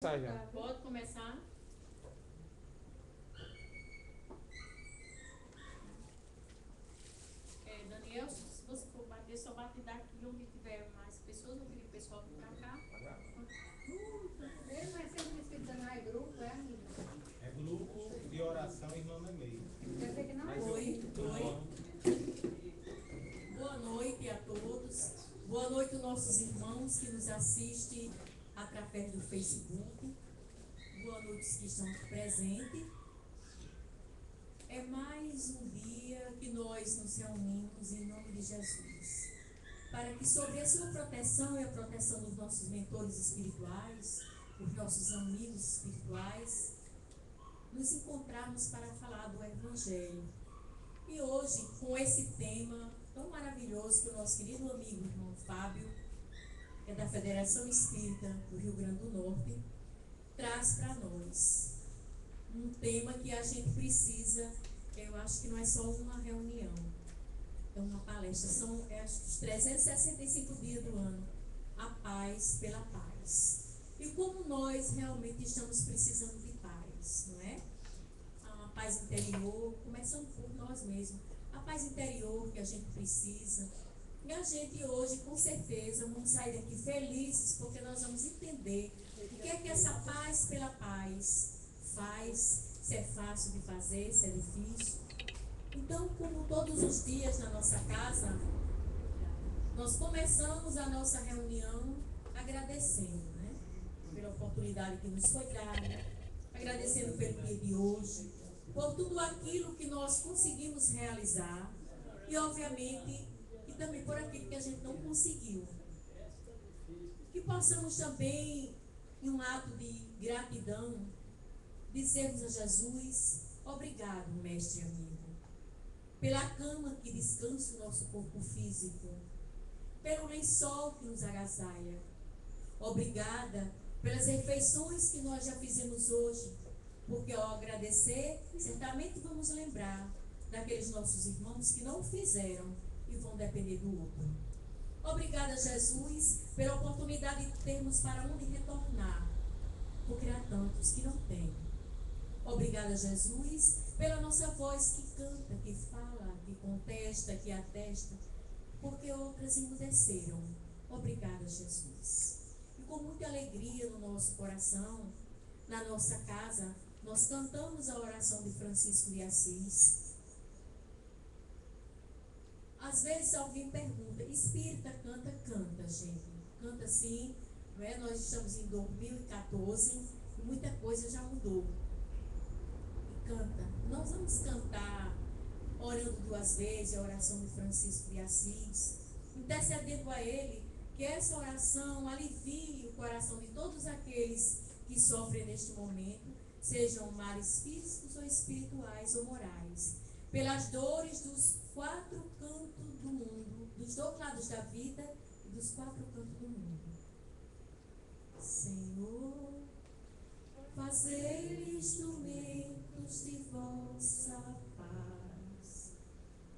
Pode começar? Daniel, se você for bater, só bate daqui onde tiver mais pessoas. Eu queria o pessoal vir pra cá. Mas sempre escrito não é grupo, é amigo? É grupo de oração Irmã Memeio. Quer dizer que não é? Oi. Boa noite a todos. Boa noite aos nossos irmãos que nos assistem através do Facebook. Boa noite aos que estão aqui presentes. É mais um dia que nós nos reunimos em nome de Jesus, para que sobre a sua proteção e a proteção dos nossos mentores espirituais, dos nossos amigos espirituais, nos encontrarmos para falar do Evangelho. E hoje, com esse tema tão maravilhoso que o nosso querido amigo irmão Fábio, que é da Federação Espírita do Rio Grande do Norte, traz para nós um tema que a gente precisa. Eu acho que não é só uma reunião, é uma palestra, são acho que os 365 dias do ano, a paz pela paz. E como nós realmente estamos precisando de paz, não é? A paz interior, começando por nós mesmos, a paz interior que a gente precisa. E a gente hoje, com certeza, vamos sair daqui felizes, porque nós vamos entender o que é que essa paz pela paz faz, se é fácil de fazer, se é difícil. Então, como todos os dias na nossa casa, nós começamos a nossa reunião agradecendo, né? Pela oportunidade que nos foi dada, agradecendo pelo dia de hoje, por tudo aquilo que nós conseguimos realizar e, obviamente, e também por aquilo que a gente não conseguiu. Que possamos também, em um ato de gratidão, dizermos a Jesus: obrigado, mestre amigo, pela cama que descansa o nosso corpo físico, pelo lençol que nos agasalha. Obrigada pelas refeições que nós já fizemos hoje, porque ao agradecer, certamente vamos lembrar daqueles nossos irmãos que não o fizeram e vão depender do outro. Obrigada, Jesus, pela oportunidade de termos para onde retornar, porque há tantos que não têm. Obrigada, Jesus, pela nossa voz que canta, que fala, que contesta, que atesta, porque outras emudeceram. Obrigada, Jesus. E com muita alegria no nosso coração, na nossa casa, nós cantamos a oração de Francisco de Assis. Às vezes alguém pergunta: espírita canta? Canta, gente. Canta sim, não é? Nós estamos em 2014 e muita coisa já mudou. Canta. Nós vamos cantar orando 2 vezes a oração de Francisco de Assis, intercedendo a ele que essa oração alivie o coração de todos aqueles que sofrem neste momento, sejam males físicos ou espirituais ou morais, pelas dores dos 4 cantos do mundo, dos 2 lados da vida e dos 4 cantos do mundo. Senhor, fazei instrumentos de vossa paz,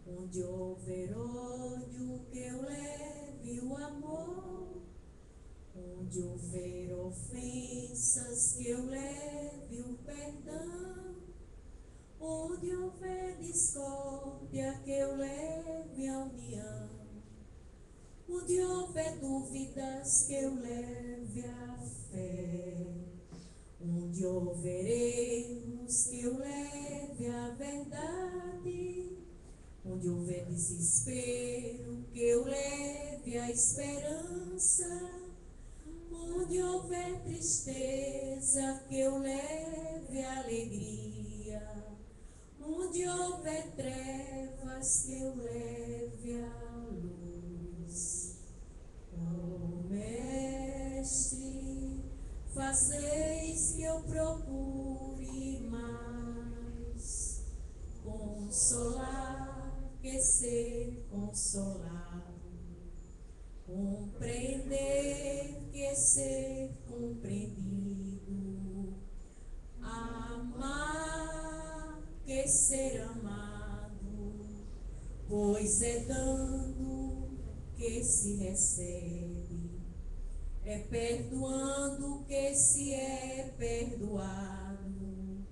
onde houver ódio que eu leve o amor, onde houver ofensas que eu leve o perdão, onde houver discórdia que eu leve a união, onde houver dúvidas que eu leve a fé, onde houver erros que eu leve a verdade, onde houver desespero que eu leve a esperança, onde houver tristeza que eu leve a alegria, onde houver trevas que eu leve a luz. Oh, Mestre, fazeis que eu procure mais consolar que ser consolado, compreender que ser compreendido, amar que ser amado, pois é dando que se recebe, É perdoando que se é perdoado,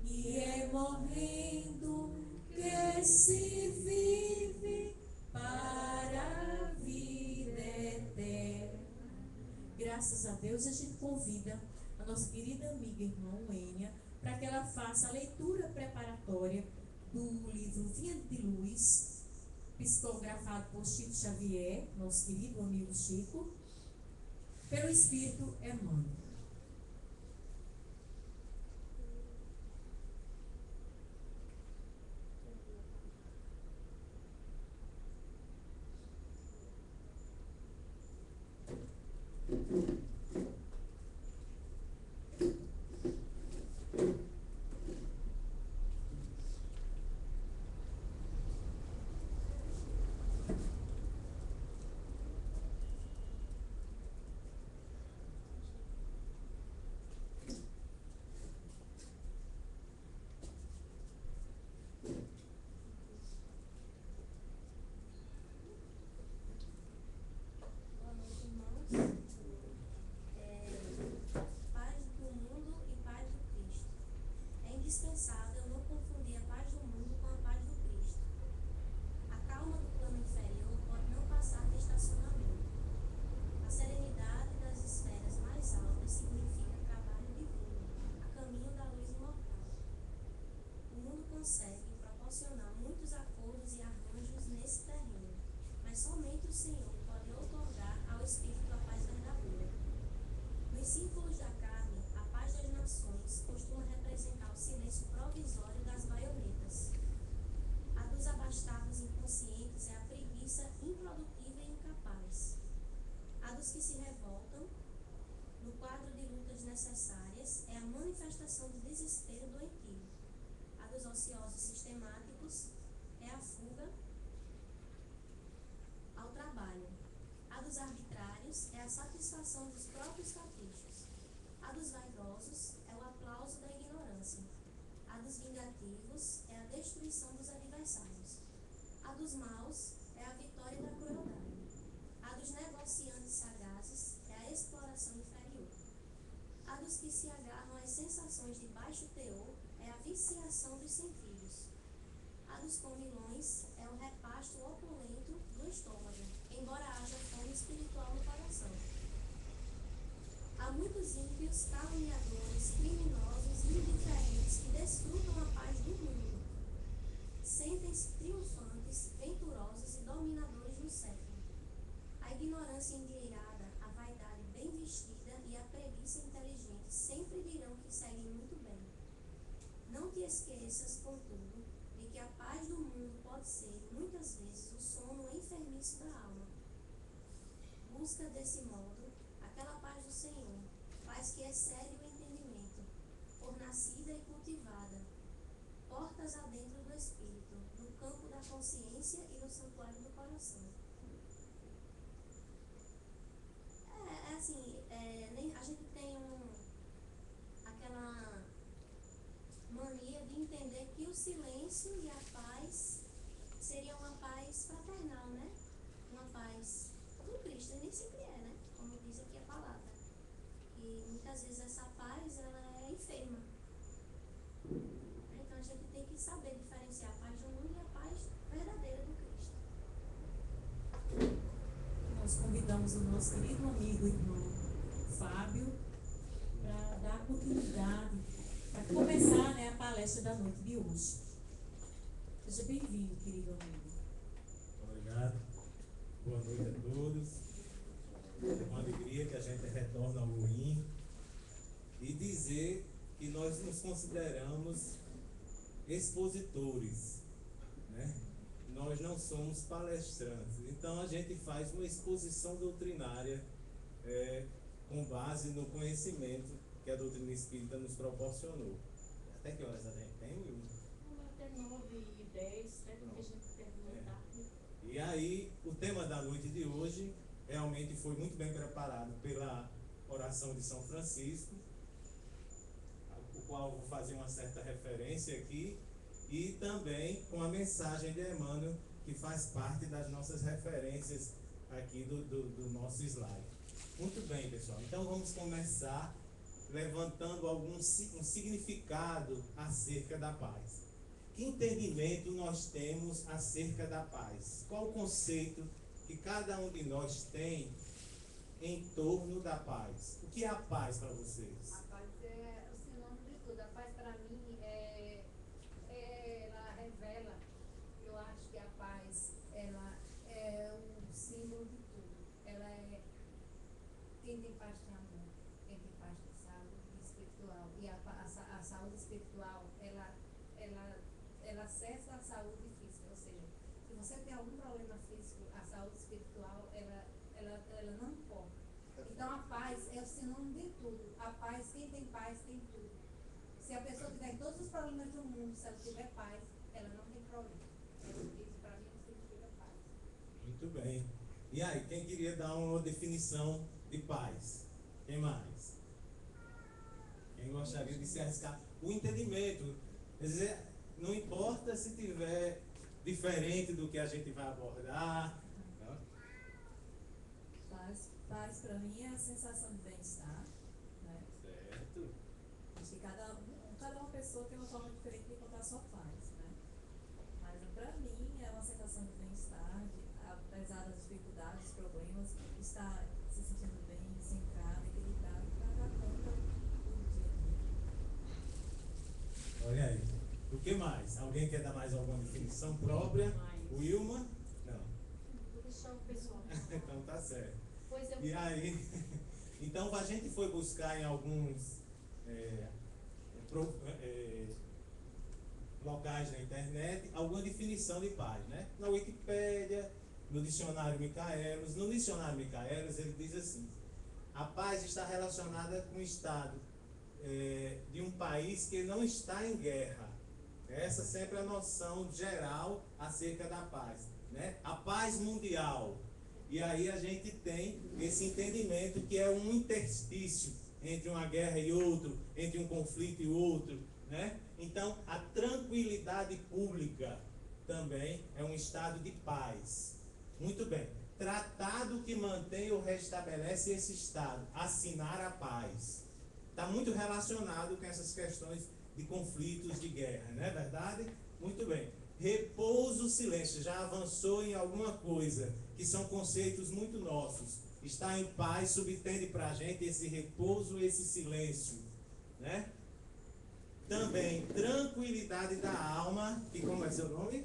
e é morrendo que se vive para a vida eterna. Graças a Deus, a gente convida a nossa querida amiga irmã Ênia para que ela faça a leitura preparatória do livro Vinha de Luz, psicografado por Chico Xavier, nosso querido amigo Chico, pelo Espírito Emmanuel. Indispensável não confundir a paz do mundo com a paz do Cristo. A calma do plano inferior pode não passar de estacionamento. A serenidade das esferas mais altas significa trabalho divino, a caminho da luz imortal. O mundo consegue proporcionar muitos acordos e arranjos nesse terreno, mas somente o Senhor pode outorgar ao Espírito a paz verdadeira. Nos círculos da carne, a paz das nações costuma representar o silêncio provisório das baionetas. A dos abastados inconscientes é a preguiça improdutiva e incapaz. A dos que se revoltam, no quadro de lutas necessárias, é a manifestação do desespero doentio. A dos ociosos sistemáticos é a fuga ao trabalho. A dos arbitrários é a satisfação dos próprios caprichos. A dos vaidosos é o aplauso da ignorância. A dos vingativos é a destruição dos adversários. A dos maus é a vitória da crueldade. A dos negociantes sagazes é a exploração inferior. A dos que se agarram às sensações de baixo teor é a viciação dos sentidos. A dos comilões é o repasto opulento do estômago, embora haja fome espiritual no coração. Há muitos ímpios, caluniadores, criminosos e indiferentes que desfrutam a paz do mundo. Sentem-se triunfantes, venturosos e dominadores no século. A ignorância endinheirada, a vaidade bem vestida e a preguiça inteligente sempre dirão que seguem muito bem. Não te esqueças, contudo, de que a paz do mundo pode ser, muitas vezes, o sono enfermiço da alma. Busca, desse modo, aquela paz do Senhor, paz que excede o entendimento, fornecida e cultivada, portas adentro do espírito, no campo da consciência e no santuário do coração. A gente tem aquela mania de entender que o silêncio e a paz seria uma paz fraternal, né? Uma paz do Cristo, e nem sempre é, né? Como diz aqui a palavra. E muitas vezes essa paz, ela é enferma. Então a gente tem que saber diferenciar a paz do mundo e a paz verdadeira do Cristo. Nós convidamos o nosso querido amigo irmão Fábio para dar continuidade, para começar, né, a palestra da noite de hoje. Seja bem-vindo, querido amigo. Obrigado. Boa noite a todos. É uma alegria que a gente retorna ao Luim e dizer que nós nos consideramos expositores, né? Nós não somos palestrantes. Então a gente faz uma exposição doutrinária com base no conhecimento que a doutrina espírita nos proporcionou. Até que horas a gente tem, Will? Até 9h10, né? Porque a gente termina tarde. E aí, o tema da noite de hoje realmente foi muito bem preparado pela oração de São Francisco, o qual vou fazer uma certa referência aqui, e também com a mensagem de Emmanuel, que faz parte das nossas referências aqui do nosso slide. Muito bem, pessoal. Então vamos começar levantando um significado acerca da paz. Que entendimento nós temos acerca da paz? Qual o conceito que cada um de nós tem em torno da paz? O que é a paz para vocês? A paz é o sinônimo de tudo. A paz para mim ela revela, eu acho que a paz ela é um símbolo de tudo. Ela é quem tem paz tem amor, quem tem paz tem saúde espiritual. E a saúde espiritual ela acessa a saúde física, ou seja, se você tem algum problema físico, a saúde espiritual ela não importa. Então a paz é o sinônimo de tudo. A paz, quem tem paz tem tudo. Se a pessoa tiver todos os problemas do mundo, se ela tiver paz, ela não tem problema. Isso para mim significa paz. Muito bem. E aí, quem queria dar uma definição de paz? Quem mais? Quem gostaria de se arriscar? O entendimento. Quer dizer, não importa se tiver diferente do que a gente vai abordar. Tá? Paz para mim é a sensação de bem-estar, né? Certo. Acho que cada uma pessoa tem uma forma diferente de encontrar sua paz, né? Mas para mim é uma sensação de bem-estar, apesar das dificuldades, dos problemas, estar se sentindo bem, centrado, equilibrado, para dar conta do dia a dia. Olha aí. O que mais? Alguém quer dar mais alguma definição própria? Wilma? Não. Vou deixar o pessoal. Então tá certo. Pois eu E aí, então a gente foi buscar em alguns locais na internet alguma definição de paz, né? Na Wikipédia, no dicionário Michaelis. No dicionário Michaelis ele diz assim: a paz está relacionada com o estado de um país que não está em guerra. Essa sempre é a noção geral acerca da paz, né? A paz mundial. E aí a gente tem esse entendimento que é um interstício entre uma guerra e outro, entre um conflito e outro, né? Então, a tranquilidade pública também é um estado de paz. Muito bem. Tratado que mantém ou restabelece esse estado. Assinar a paz. Está muito relacionado com essas questões de conflitos, de guerra, não é verdade? Muito bem. Repouso, silêncio. Já avançou em alguma coisa, que são conceitos muito nossos. Estar em paz subtende para a gente esse repouso, esse silêncio, né? Também, tranquilidade da alma, que como é seu nome?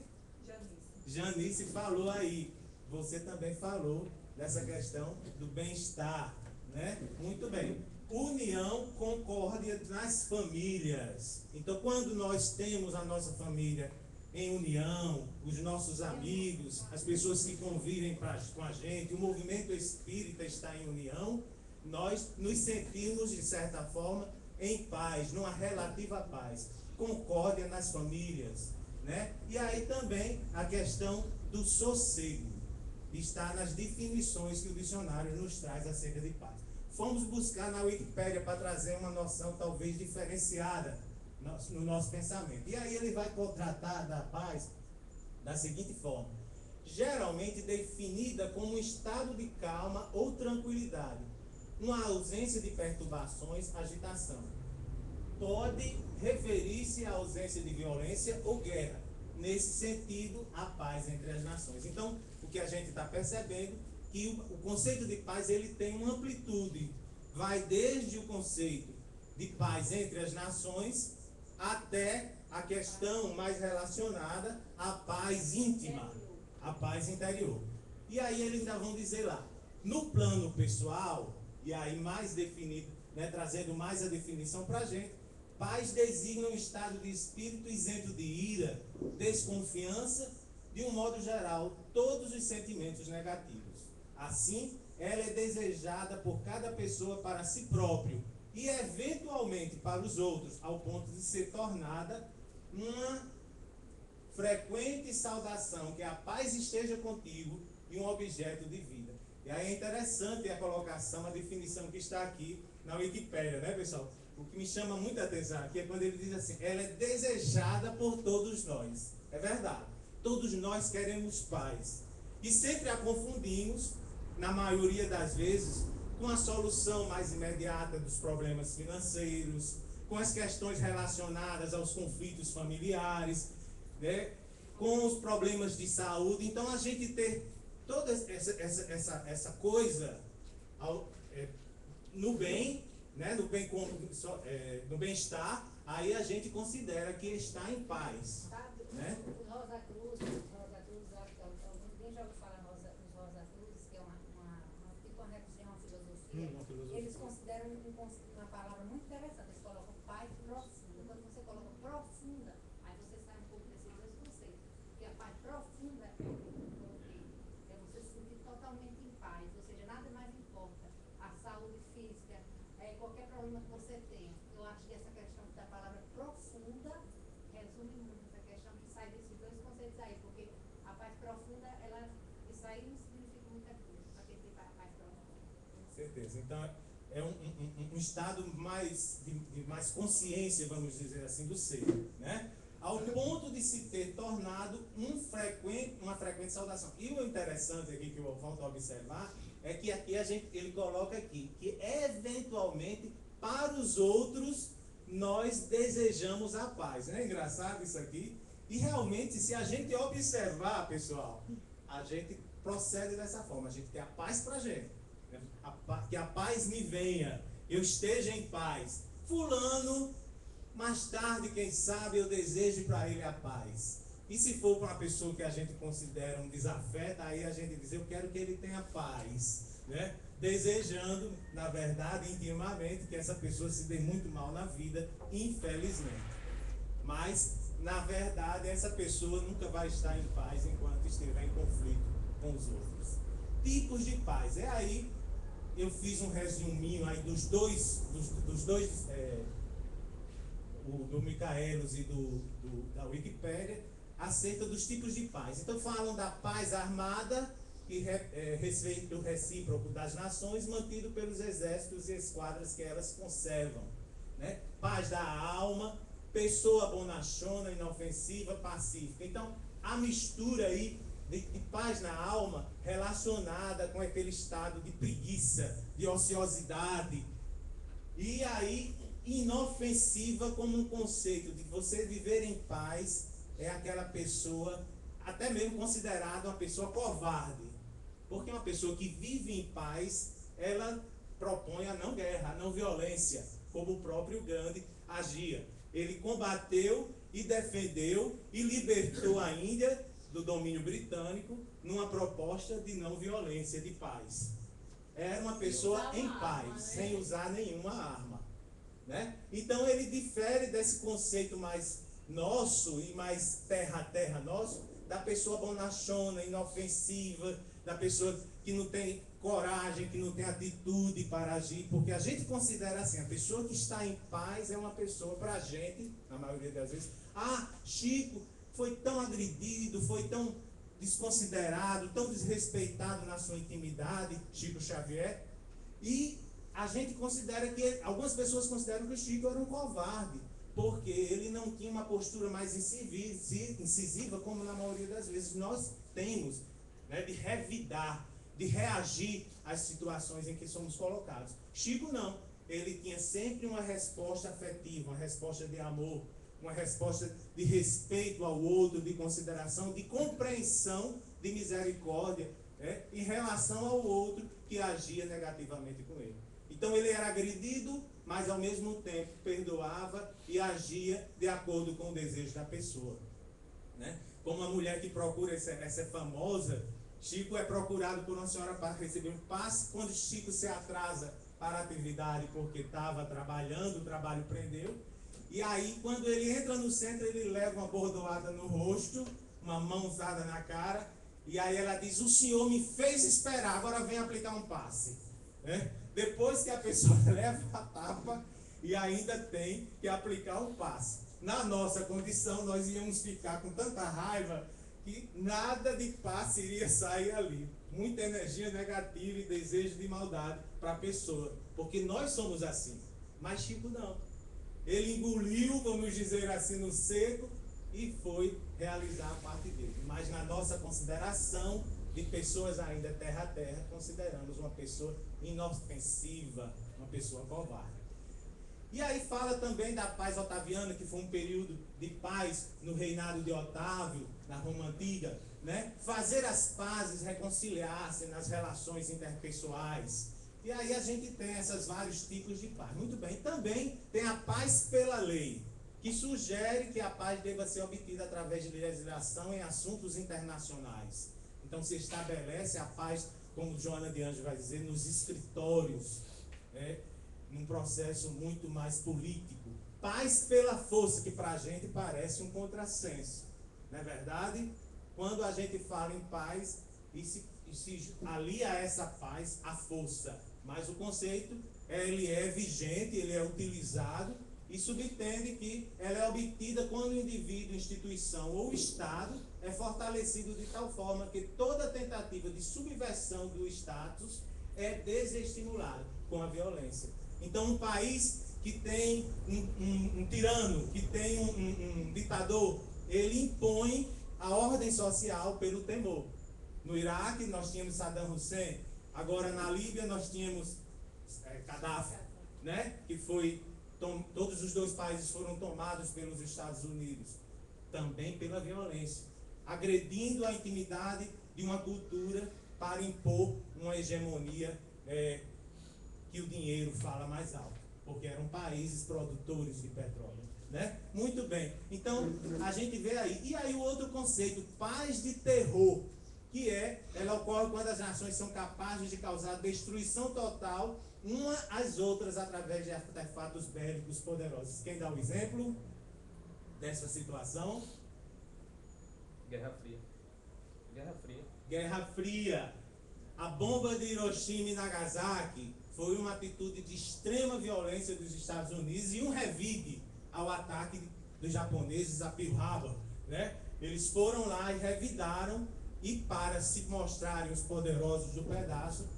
Janice falou aí. Você também falou dessa questão do bem-estar, né? Muito bem. União, concórdia nas famílias. Então, quando nós temos a nossa família em união, os nossos amigos, as pessoas que convivem com a gente, o movimento espírita está em união, nós nos sentimos, de certa forma, em paz, numa relativa paz. Concórdia nas famílias, né? E aí também a questão do sossego está nas definições que o dicionário nos traz acerca de paz. Fomos buscar na Wikipédia para trazer uma noção talvez diferenciada no nosso pensamento. E aí ele vai tratar da paz da seguinte forma: geralmente definida como um estado de calma ou tranquilidade, uma ausência de perturbações, agitação. Pode referir-se à ausência de violência ou guerra. Nesse sentido, a paz entre as nações. Então, o que a gente está percebendo que o conceito de paz ele tem uma amplitude. Vai desde o conceito de paz entre as nações até a questão mais relacionada à paz íntima, à paz interior. E aí eles ainda vão dizer lá, no plano pessoal, e aí mais definido, né, trazendo mais a definição para a gente, paz designa um estado de espírito isento de ira, desconfiança, de um modo geral, todos os sentimentos negativos. Assim, ela é desejada por cada pessoa para si próprio e eventualmente para os outros, ao ponto de ser tornada uma frequente saudação, que a paz esteja contigo, e um objeto de vida. E aí é interessante a colocação, a definição que está aqui na Wikipédia, né, pessoal? O que me chama muita atenção aqui é quando ele diz assim: ela é desejada por todos nós. É verdade. Todos nós queremos paz. E sempre a confundimos, na maioria das vezes, com a solução mais imediata dos problemas financeiros, com as questões relacionadas aos conflitos familiares, né? Com os problemas de saúde. Então, a gente ter toda essa coisa no bem, né? No bem-estar, aí a gente considera que está em paz. Sabe, Né? os Rosa Cruz, alguém já ouviu falar nos Rosa Cruz, que é tipo uma religião, uma filosofia. Uma filosofia. Eles consideram uma palavra muito interessante, eles colocam paz profunda. Quando você coloca profunda, aí você sai um pouco desses dois conceitos. Porque a paz profunda é você se sentir totalmente em paz, ou seja, nada mais importa. A saúde física, qualquer problema que você tenha. Eu acho que essa questão da palavra profunda resume muito essa questão que sai desses dois conceitos aí, porque a paz profunda, isso aí não significa muita coisa, para quem tem paz profunda. Com certeza. Então, é um estado de mais consciência, vamos dizer assim, do ser, né? Ao ponto de se ter tornado uma frequente saudação. E o interessante aqui, que eu volto a observar, é que aqui ele coloca aqui, que eventualmente, para os outros, nós desejamos a paz. Não é engraçado isso aqui? E realmente, se a gente observar, pessoal, a gente procede dessa forma. A gente quer a paz para a gente. Né? Que a paz me venha, eu esteja em paz. Fulano, mais tarde, quem sabe, eu desejo para ele a paz. E se for para uma pessoa que a gente considera um desafeto, aí a gente diz, eu quero que ele tenha paz. Né? Desejando, na verdade, intimamente, que essa pessoa se dê muito mal na vida, infelizmente. Mas, na verdade, essa pessoa nunca vai estar em paz enquanto estiver em conflito com os outros. Tipos de paz. Aí, eu fiz um resuminho aí dos dois do Micaelos e da Wikipédia, acerca dos tipos de paz. Então, falam da paz armada, que respeita o recíproco das nações, mantido pelos exércitos e esquadras que elas conservam. Né? Paz da alma, pessoa bonachona, inofensiva, pacífica. Então, a mistura aí de paz na alma relacionada com aquele estado de preguiça, de ociosidade. E aí, inofensiva como um conceito de você viver em paz é aquela pessoa, até mesmo considerada uma pessoa covarde. Porque uma pessoa que vive em paz, ela propõe a não guerra, a não violência, como o próprio Gandhi agia. Ele combateu e defendeu e libertou a Índia do domínio britânico numa proposta de não violência, de paz. Era uma pessoa em paz, sem usar nenhuma arma. Né? Então ele difere desse conceito mais nosso e mais terra-terra nosso, da pessoa bonachona, inofensiva, da pessoa que não tem coragem, que não tem atitude para agir, porque a gente considera assim, a pessoa que está em paz é uma pessoa, para a gente, na maioria das vezes, Chico foi tão agredido, foi tão desconsiderado, tão desrespeitado na sua intimidade, Chico Xavier, e a gente considera que, algumas pessoas consideram que o Chico era um covarde, porque ele não tinha uma postura mais incisiva, como na maioria das vezes nós temos, né, de revidar, de reagir às situações em que somos colocados. Chico não, ele tinha sempre uma resposta afetiva, uma resposta de amor, uma resposta de respeito ao outro, de consideração, de compreensão, de misericórdia, né, em relação ao outro que agia negativamente com ele. Então ele era agredido, mas ao mesmo tempo perdoava e agia de acordo com o desejo da pessoa. Né? Como a mulher que procura essa famosa, Chico é procurado por uma senhora para receber um passe. Quando Chico se atrasa para a atividade porque estava trabalhando, o trabalho prendeu. E aí, quando ele entra no centro, ele leva uma bordoada no rosto, uma mãozada na cara. E aí ela diz, o senhor me fez esperar, agora vem aplicar um passe. Né? Depois que a pessoa leva a tapa e ainda tem que aplicar um passe. Na nossa condição, nós íamos ficar com tanta raiva que nada de passe iria sair ali. Muita energia negativa e desejo de maldade para a pessoa. Porque nós somos assim. Mas Chico não. Ele engoliu, vamos dizer assim, no seco e foi realizar a parte dele. Mas na nossa consideração de pessoas ainda terra a terra, consideramos uma pessoa inofensiva, uma pessoa covarde. E aí fala também da paz otaviana, que foi um período de paz no reinado de Otávio, na Roma Antiga, né? Fazer as pazes, reconciliar-se nas relações interpessoais. E aí a gente tem esses vários tipos de paz. Muito bem. Também tem a paz pela lei, que sugere que a paz deva ser obtida através de legislação em assuntos internacionais. Então se estabelece a paz, como Joana de Anjos vai dizer, nos escritórios, num processo muito mais político. Paz pela força, que para a gente parece um contrassenso. Não é verdade? Quando a gente fala em paz, e se alia a essa paz a força. Mas o conceito, ele é vigente, ele é utilizado e subtende que ela é obtida quando o indivíduo, instituição ou Estado é fortalecido de tal forma que toda tentativa de subversão do status é desestimulada com a violência. Então, um país que tem um tirano, que tem um ditador, ele impõe a ordem social pelo temor. No Iraque, nós tínhamos Saddam Hussein. Agora, na Líbia, nós tínhamos Gaddafi, né? Que foi... todos os dois países foram tomados pelos Estados Unidos. Também pela violência. Agredindo a intimidade de uma cultura para impor uma hegemonia que o dinheiro fala mais alto, porque eram países produtores de petróleo, né? Muito bem, então a gente vê aí. E aí o outro conceito, paz de terror, que ela ocorre quando as nações são capazes de causar destruição total uma às outras através de artefatos bélicos poderosos. Quem dá o exemplo dessa situação? Guerra Fria. Guerra Fria. Guerra Fria. A bomba de Hiroshima e Nagasaki foi uma atitude de extrema violência dos Estados Unidos e um revide ao ataque dos japoneses a Pearl Harbor, né? Eles foram lá e revidaram, e para se mostrarem os poderosos do pedaço,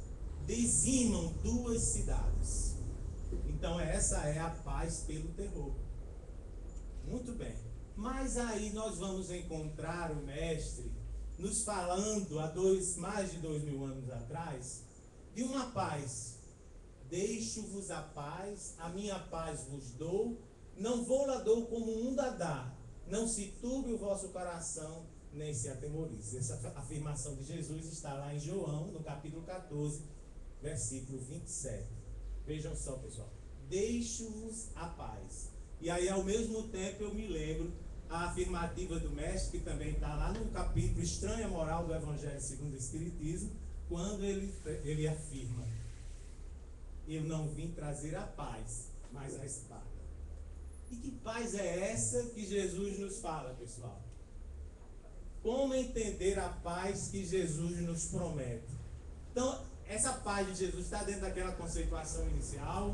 dizimam 2 cidades. Então essa é a paz pelo terror. Muito bem. Mas aí nós vamos encontrar o mestre nos falando há mais de 2000 anos atrás de uma paz. Deixo-vos a paz, a minha paz vos dou, não vou-la dou como o mundo a dá. Não se turbe o vosso coração, nem se atemorize. Essa afirmação de Jesus está lá em João, no capítulo 14, versículo 27. Vejam só, pessoal. Deixo-vos a paz. E aí, ao mesmo tempo, eu me lembro a afirmativa do mestre, que também está lá no capítulo Estranha Moral do Evangelho segundo o Espiritismo, quando ele afirma: eu não vim trazer a paz, mas a espada. E que paz é essa que Jesus nos fala, pessoal? Como entender a paz que Jesus nos promete? Então, essa paz de Jesus está dentro daquela conceituação inicial.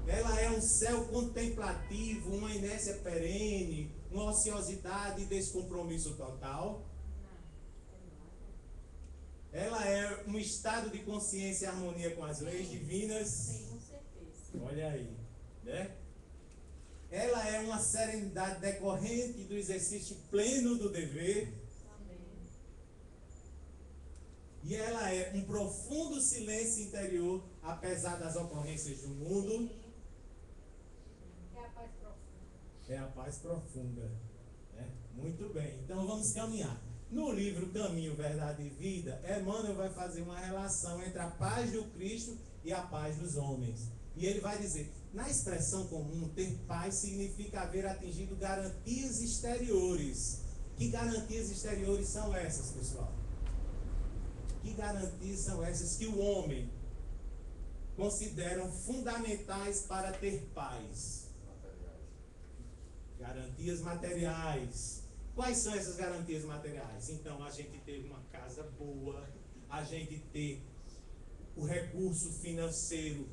Ela é um céu contemplativo, uma inércia perene, uma ociosidade e descompromisso total. Ela é um estado de consciência e harmonia com as leis divinas. Sim, com certeza. Olha aí, né? Ela é uma serenidade decorrente do exercício pleno do dever. Amém. E ela é um profundo silêncio interior, apesar das ocorrências do mundo. É a paz profunda. É a paz profunda, né? Muito bem, então vamos caminhar. No livro Caminho, Verdade e Vida, Emmanuel vai fazer uma relação entre a paz do Cristo e a paz dos homens. E ele vai dizer, na expressão comum, ter paz significa haver atingido garantias exteriores. Que garantias exteriores são essas, pessoal? Que garantias são essas que o homem consideram fundamentais para ter paz? Garantias materiais. Quais são essas garantias materiais? Então, a gente ter uma casa boa, a gente ter o recurso financeiro,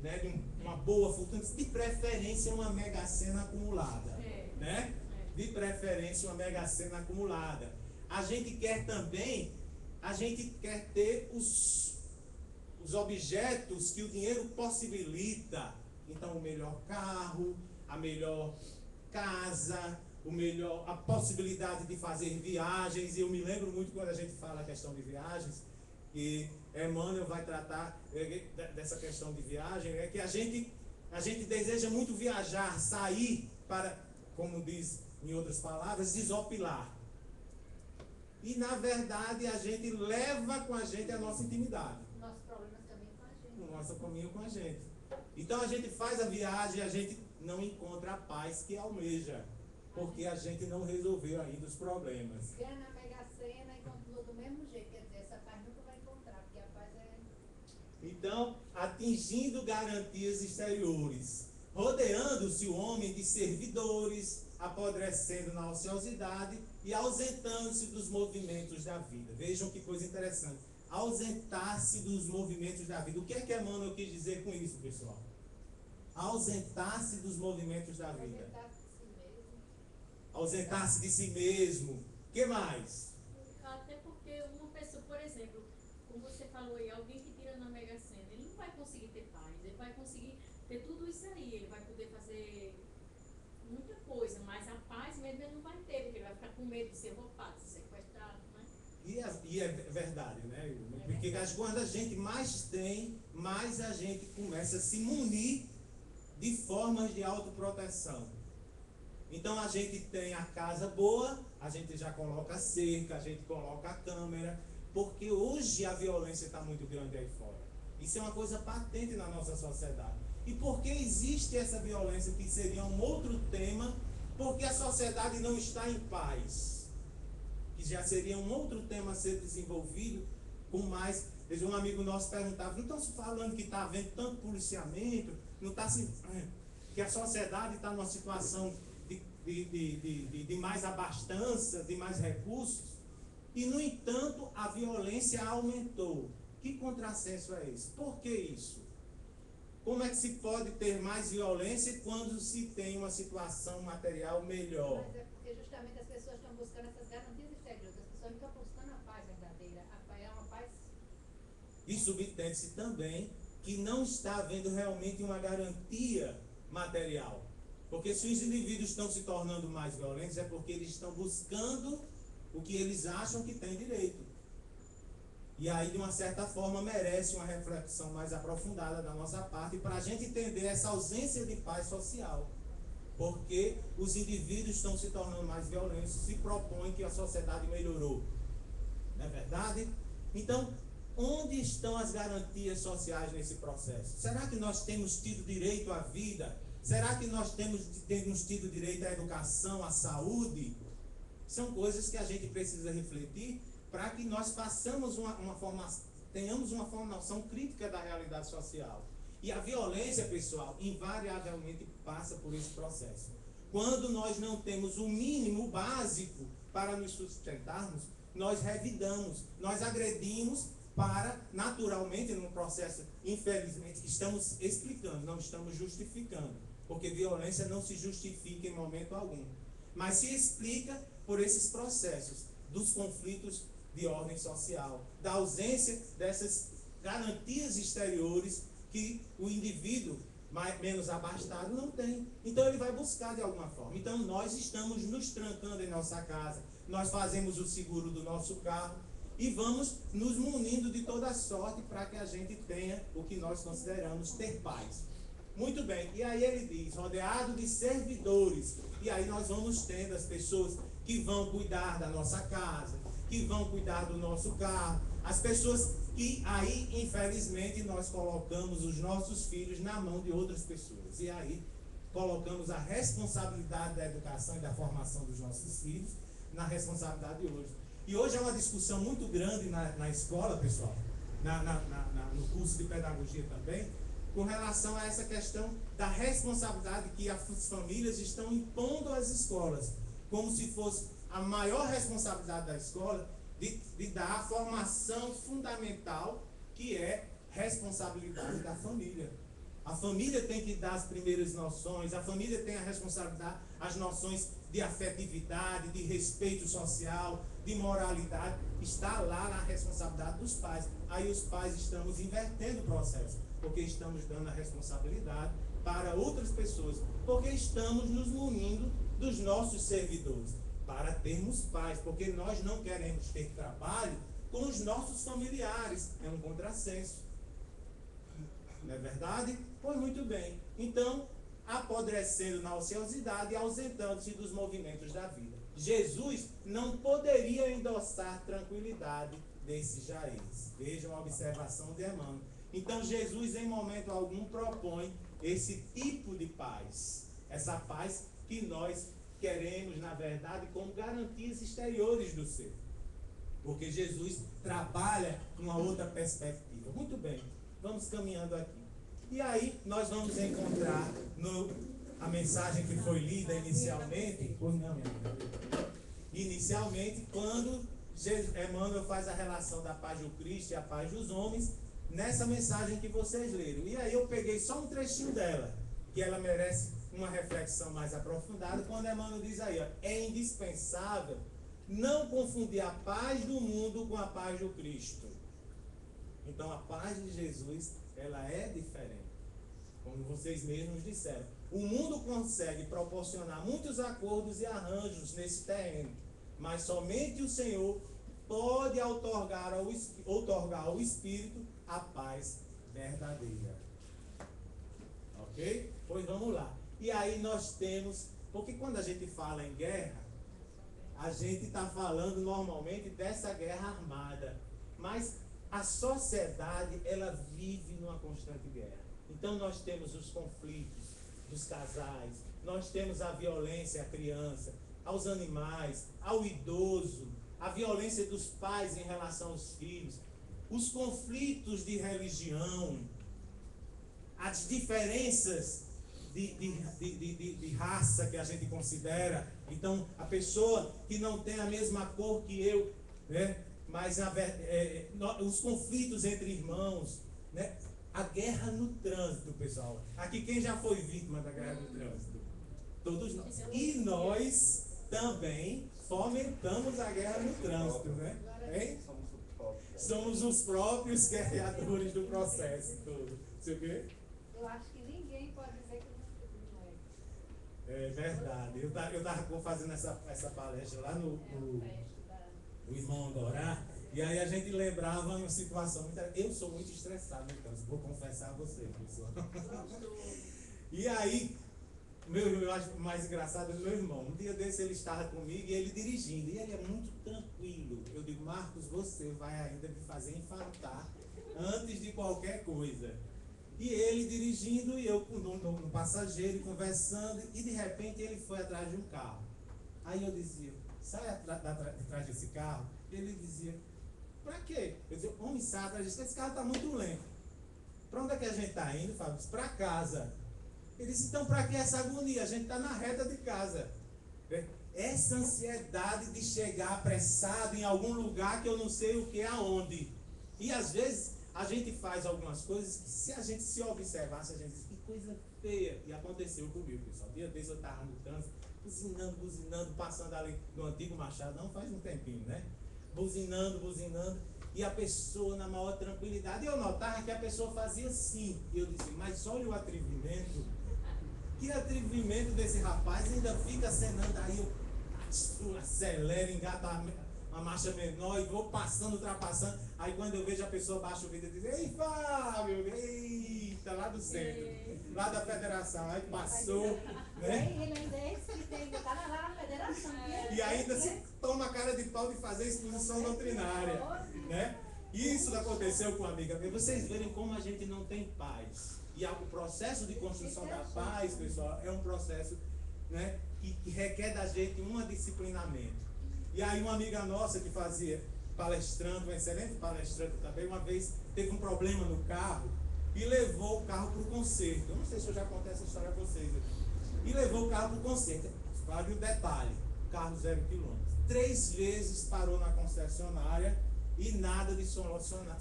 né, de uma boa fortuna, de preferência uma mega-sena acumulada, né? De preferência uma mega-sena acumulada. A gente quer também, ter os objetos que o dinheiro possibilita. Então, o melhor carro, a melhor casa, a possibilidade de fazer viagens. E eu me lembro muito quando a gente fala a questão de viagens, e Emmanuel vai tratar dessa questão de viagem, é que a gente deseja muito viajar, sair para, como diz em outras palavras, desopilar. E na verdade a gente leva com a gente a nossa intimidade. Nossos problemas também com a gente. O nosso caminho com a gente. Então a gente faz a viagem e a gente não encontra a paz que almeja, porque a gente não resolveu ainda os problemas. Ganha na Mega Sena e continua do mesmo jeito. Quer dizer, essa paz nunca vai encontrar, porque a paz é... Então, atingindo garantias exteriores, rodeando-se o homem de servidores, apodrecendo na ociosidade e ausentando-se dos movimentos da vida. Vejam que coisa interessante. Ausentar-se dos movimentos da vida. O que é que Emmanuel quis dizer com isso, pessoal? Ausentar-se dos movimentos da vida. Ausentar-se de si mesmo. O que mais? Até porque uma pessoa, por exemplo, como você falou aí, alguém que tira na Mega Sena, ele não vai conseguir ter paz, ele vai conseguir ter tudo isso aí, ele vai poder fazer muita coisa, mas a paz mesmo ele não vai ter, porque ele vai ficar com medo de ser roubado, de ser sequestrado, né? E é verdade, né? Porque quando a gente mais tem, mais a gente começa a se munir de formas de autoproteção. Então a gente tem a casa boa, a gente já coloca a cerca, a gente coloca a câmera, porque hoje a violência está muito grande aí fora. Isso é uma coisa patente na nossa sociedade. E por que existe essa violência, que seria um outro tema, porque a sociedade não está em paz? Que já seria um outro tema a ser desenvolvido com mais... Um amigo nosso perguntava, não estão se falando que está havendo tanto policiamento, não está se... que a sociedade está numa situação de mais abastança, de mais recursos, e no entanto a violência aumentou. Que contrassenso é esse? Por que isso? Como é que se pode ter mais violência quando se tem uma situação material melhor? Mas é porque justamente as pessoas estão buscando essas garantias exteriores, as pessoas não estão buscando a paz verdadeira, a paz é uma paz... E subentende-se também que não está havendo realmente uma garantia material. Porque se os indivíduos estão se tornando mais violentos, é porque eles estão buscando o que eles acham que têm direito. E aí, de uma certa forma, merece uma reflexão mais aprofundada da nossa parte para a gente entender essa ausência de paz social. Porque os indivíduos estão se tornando mais violentos, se propõem que a sociedade melhorou. Não é verdade? Então, onde estão as garantias sociais nesse processo? Será que nós temos tido direito à vida? Será que nós temos tido direito à educação, à saúde? São coisas que a gente precisa refletir para que nós tenhamos uma formação crítica da realidade social. E a violência, pessoal, invariavelmente passa por esse processo. Quando nós não temos o mínimo básico para nos sustentarmos, nós revidamos, nós agredimos para, naturalmente, num processo, infelizmente, estamos explicando, não estamos justificando, porque violência não se justifica em momento algum, mas se explica por esses processos dos conflitos de ordem social, da ausência dessas garantias exteriores que o indivíduo menos abastado não tem. Então ele vai buscar de alguma forma. Então nós estamos nos trancando em nossa casa, nós fazemos o seguro do nosso carro e vamos nos munindo de toda sorte para que a gente tenha o que nós consideramos ter paz. Muito bem, e aí ele diz, rodeado de servidores, e aí nós vamos tendo as pessoas que vão cuidar da nossa casa, que vão cuidar do nosso carro, as pessoas que aí, infelizmente, nós colocamos os nossos filhos na mão de outras pessoas, e aí colocamos a responsabilidade da educação e da formação dos nossos filhos na responsabilidade de hoje. E hoje é uma discussão muito grande na escola, pessoal, no curso de pedagogia também, com relação a essa questão da responsabilidade que as famílias estão impondo às escolas, como se fosse a maior responsabilidade da escola de dar a formação fundamental, que é responsabilidade da família. A família tem que dar as primeiras noções, a família tem a responsabilidade, as noções de afetividade, de respeito social, de moralidade, está lá na responsabilidade dos pais. Aí os pais estamos invertendo o processo, porque estamos dando a responsabilidade para outras pessoas, porque estamos nos munindo dos nossos servidores, para termos paz, porque nós não queremos ter trabalho com os nossos familiares. É um contrassenso. Não é verdade? Pois muito bem. Então, apodrecendo na ociosidade e ausentando-se dos movimentos da vida. Jesus não poderia endossar tranquilidade desses Jairus. Vejam a observação de Emmanuel. Então, Jesus, em momento algum, propõe esse tipo de paz. Essa paz que nós queremos, na verdade, como garantias exteriores do ser. Porque Jesus trabalha numa outra perspectiva. Muito bem, vamos caminhando aqui. E aí, nós vamos encontrar a mensagem que foi lida inicialmente. Pois não, minha amiga. Inicialmente, quando Emmanuel faz a relação da paz do Cristo e a paz dos homens, nessa mensagem que vocês leram. E aí eu peguei só um trechinho dela, que ela merece uma reflexão mais aprofundada, quando Emmanuel diz aí, ó, é indispensável não confundir a paz do mundo com a paz do Cristo. Então a paz de Jesus, ela é diferente. Como vocês mesmos disseram. O mundo consegue proporcionar muitos acordos e arranjos nesse terreno, mas somente o Senhor pode outorgar ao Espírito a paz verdadeira. Ok? Pois vamos lá. E aí nós temos, porque quando a gente fala em guerra, a gente está falando normalmente dessa guerra armada, mas a sociedade, ela vive numa constante guerra. Então nós temos os conflitos dos casais, nós temos a violência à criança, aos animais, ao idoso, a violência dos pais em relação aos filhos, os conflitos de religião, as diferenças de raça que a gente considera. Então, a pessoa que não tem a mesma cor que eu, né? Mas os conflitos entre irmãos, né? A guerra no trânsito, pessoal. Aqui quem já foi vítima da guerra no trânsito? Todos nós. E nós também fomentamos a guerra no trânsito, né? Hein? Somos os próprios guerreadores do processo todo. Sei o quê? Eu acho que ninguém pode dizer que não é. É verdade. Eu estava fazendo essa palestra lá no Irmão Andorá, e aí a gente lembrava uma situação. Eu sou muito estressado, então, vou confessar a você, pessoal. E aí, eu acho mais engraçado é meu irmão. Um dia desse ele estava comigo e ele dirigindo, e ele é muito tranquilo. Eu digo, Marcos, você vai ainda me fazer infartar antes de qualquer coisa. E ele dirigindo e eu no passageiro conversando, e de repente ele foi atrás de um carro. Aí eu dizia, sai de trás desse carro. Ele dizia, pra quê? Eu dizia, homem, sai atrás desse carro, esse carro está muito lento. Pra onde é que a gente está indo, Fábio? Pra casa. Ele disse, então pra que essa agonia? A gente está na reta de casa. Essa ansiedade de chegar apressado em algum lugar que eu não sei o que, aonde. E às vezes a gente faz algumas coisas que, se a gente se observasse, a gente diz, que coisa feia. E aconteceu comigo, pessoal. Dia desse eu estava no trânsito, buzinando, passando ali no antigo Machado, não faz um tempinho, né? Buzinando, e a pessoa na maior tranquilidade. E eu notava que a pessoa fazia assim. E eu disse, mas olha o atrevimento. Que atrevimento desse rapaz, ainda fica acenando. Aí eu acelero, engato uma marcha menor e vou passando, ultrapassando. Aí quando eu vejo a pessoa baixa o vidro e diz, ei, Fábio, eita, lá do centro, lá da federação. Aí passou, né? Ele ainda é esse que tem que estar lá na federação. E ainda se toma a cara de pau de fazer exposição doutrinária, né? Isso aconteceu com uma amiga minha. Vocês verem como a gente não tem paz. E o processo de construção da paz, pessoal, é um processo, né, que requer da gente um disciplinamento. E aí uma amiga nossa que fazia palestrante, uma excelente palestrante também, uma vez teve um problema no carro e levou o carro para o conserto. Eu não sei se eu já contei essa história a vocês aqui. E levou o carro para o conserto. Vale o detalhe, carro 0 km. 3 vezes parou na concessionária e nada de solucionar.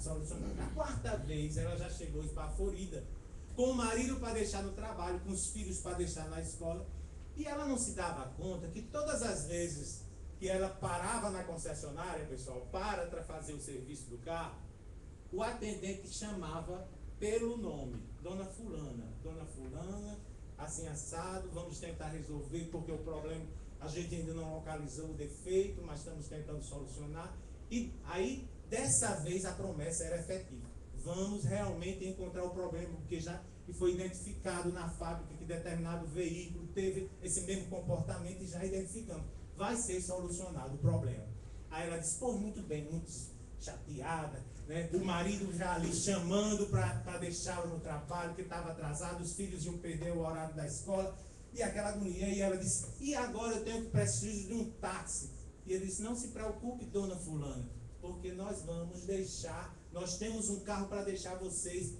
Na 4ª vez ela já chegou espaforida, com o marido para deixar no trabalho, com os filhos para deixar na escola. E ela não se dava conta que todas as vezes que ela parava na concessionária, pessoal, para fazer o serviço do carro, o atendente chamava pelo nome, Dona Fulana, assim assado, vamos tentar resolver, porque o problema, a gente ainda não localizou o defeito, mas estamos tentando solucionar. E aí dessa vez a promessa era efetiva. Vamos realmente encontrar o problema, porque já foi identificado na fábrica que determinado veículo teve esse mesmo comportamento e já identificamos. Vai ser solucionado o problema. Aí ela disse, pô, muito bem, muito chateada, né? O marido já ali chamando para deixá-la no trabalho, que estava atrasado, os filhos iam perder o horário da escola, e aquela agonia. E ela disse, e agora eu tenho que preciso de um táxi. E ele disse, não se preocupe, dona fulana, porque nós vamos deixar, nós temos um carro para deixar vocês,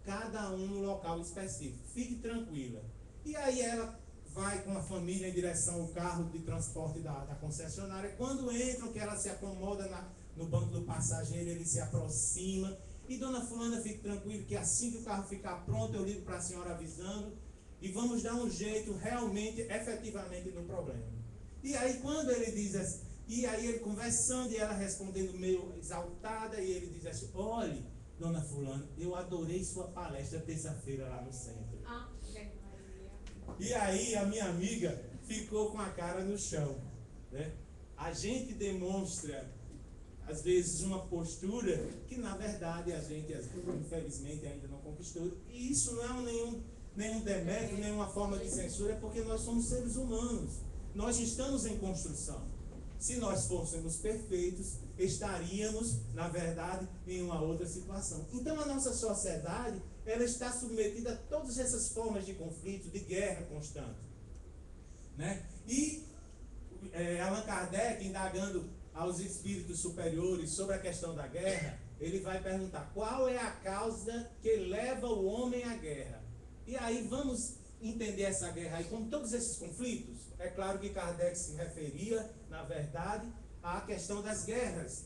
cada um no local específico. Fique tranquila. E aí ela vai com a família em direção ao carro de transporte da concessionária. Quando entram, que ela se acomoda no banco do passageiro, ele se aproxima. E dona fulana, fique tranquila, que assim que o carro ficar pronto, eu ligo para a senhora avisando e vamos dar um jeito realmente, efetivamente, no problema. E aí quando ele diz assim, e aí ele conversando e ela respondendo meio exaltada, e ele diz assim, olhe, dona fulana, eu adorei sua palestra terça-feira lá no centro. E aí a minha amiga ficou com a cara no chão, né? A gente demonstra, às vezes, uma postura que, na verdade, a gente, infelizmente, ainda não conquistou. E isso não é nenhum demérito, nenhuma forma de censura, é porque nós somos seres humanos. Nós estamos em construção. Se nós fôssemos perfeitos, estaríamos, na verdade, em uma outra situação. Então, a nossa sociedade, ela está submetida a todas essas formas de conflito, de guerra constante, né? E Allan Kardec, indagando aos espíritos superiores sobre a questão da guerra, ele vai perguntar qual é a causa que leva o homem à guerra. E aí vamos entender essa guerra aí como todos esses conflitos. É claro que Kardec se referia, na verdade, à questão das guerras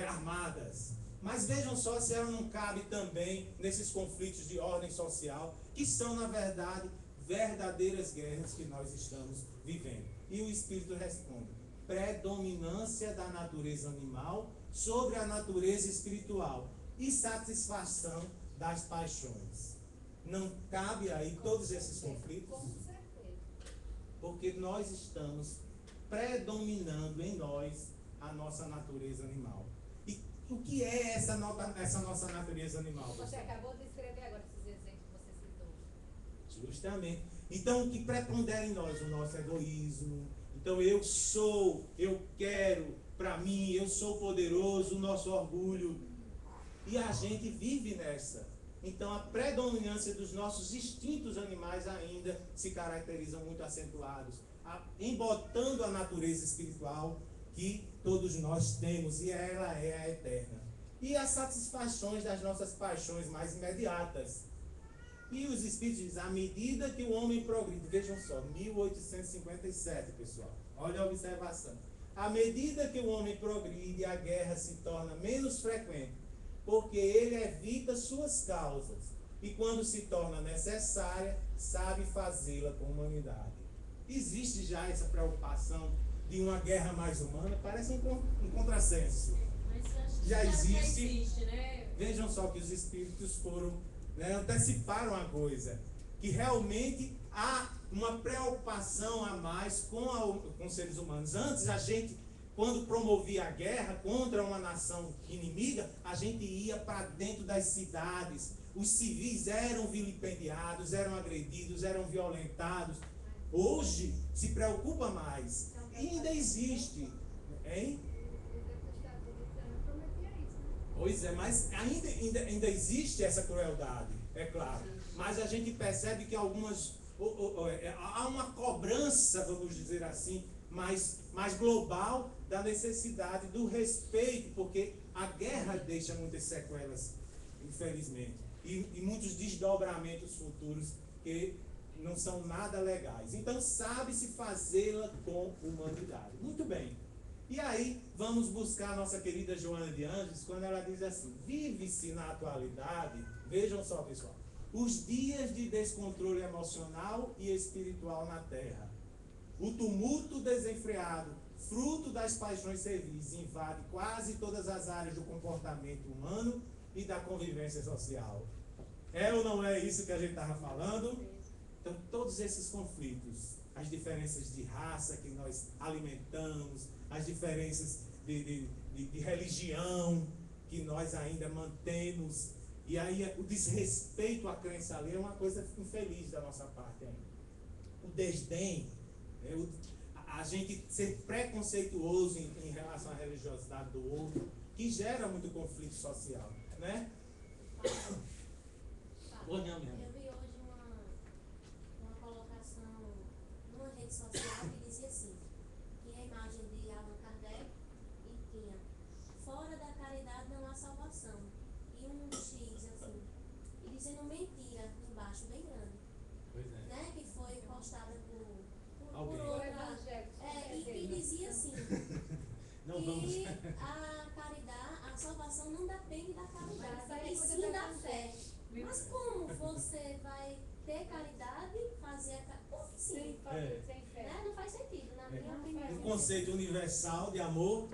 armadas. Mas vejam só se ela não cabe também nesses conflitos de ordem social, que são, na verdade, verdadeiras guerras que nós estamos vivendo. E o Espírito responde, predominância da natureza animal sobre a natureza espiritual e satisfação das paixões. Não cabe aí todos esses conflitos? Com certeza. Porque nós estamos predominando em nós a nossa natureza animal. E o que é essa nossa natureza animal? Você acabou de escrever agora esses exemplos que você citou. Justamente. Então, o que prepondera em nós? O nosso egoísmo. Então, eu sou, eu quero, para mim, eu sou poderoso, o nosso orgulho. E a gente vive nessa. Então, a predominância dos nossos instintos animais ainda se caracterizam muito acentuados, embotando a natureza espiritual que todos nós temos, e ela é a eterna. E as satisfações das nossas paixões mais imediatas. E os Espíritos dizem, à medida que o homem progride, vejam só, 1857, pessoal, olha a observação. À medida que o homem progride, a guerra se torna menos frequente, porque ele evita suas causas, e quando se torna necessária, sabe fazê-la com humanidade. Existe já essa preocupação de uma guerra mais humana? Parece um contrassenso. Já existe, né? Vejam só que os espíritos foram, anteciparam a coisa, que realmente há uma preocupação a mais com os seres humanos. Antes a gente, quando promovia a guerra contra uma nação inimiga, a gente ia para dentro das cidades, os civis eram vilipendiados, eram agredidos, eram violentados. Hoje se preocupa mais. E ainda existe, hein? Pois é, mas ainda existe essa crueldade, é claro. Mas a gente percebe que há uma cobrança, vamos dizer assim, mais global da necessidade do respeito, porque a guerra deixa muitas sequelas, infelizmente, e muitos desdobramentos futuros que não são nada legais. Então, sabe-se fazê-la com humanidade. Muito bem. E aí, vamos buscar a nossa querida Joana de Ângeles, quando ela diz assim, vive-se na atualidade, vejam só, pessoal, os dias de descontrole emocional e espiritual na Terra. O tumulto desenfreado, fruto das paixões servis, invade quase todas as áreas do comportamento humano e da convivência social. É ou não é isso que a gente estava falando? Então, todos esses conflitos, as diferenças de raça que nós alimentamos, as diferenças de religião que nós ainda mantemos. E aí o desrespeito à crença alheia é uma coisa infeliz da nossa parte ainda. O desdém, né, a gente ser preconceituoso em relação à religiosidade do outro, que gera muito conflito social, né? Eu vi hoje uma colocação numa rede social que dizia assim, que a imagem de Allan Kardec e tinha fora da caridade não há salvação. E um X assim, e dizendo mentira embaixo, bem grande, Pois é. né? Que foi postada por Alguém. outra. E que dizia assim, Não que vamos. a caridade, a salvação não depende da Mas isso aí caridade, é e coisa sim da da fé. Mas como você vai ter caridade, fazer a caridade? Como Sem assim? fazer, sem fé. Né? Não faz sentido, na minha Não opinião. faz Um conceito universal de amor,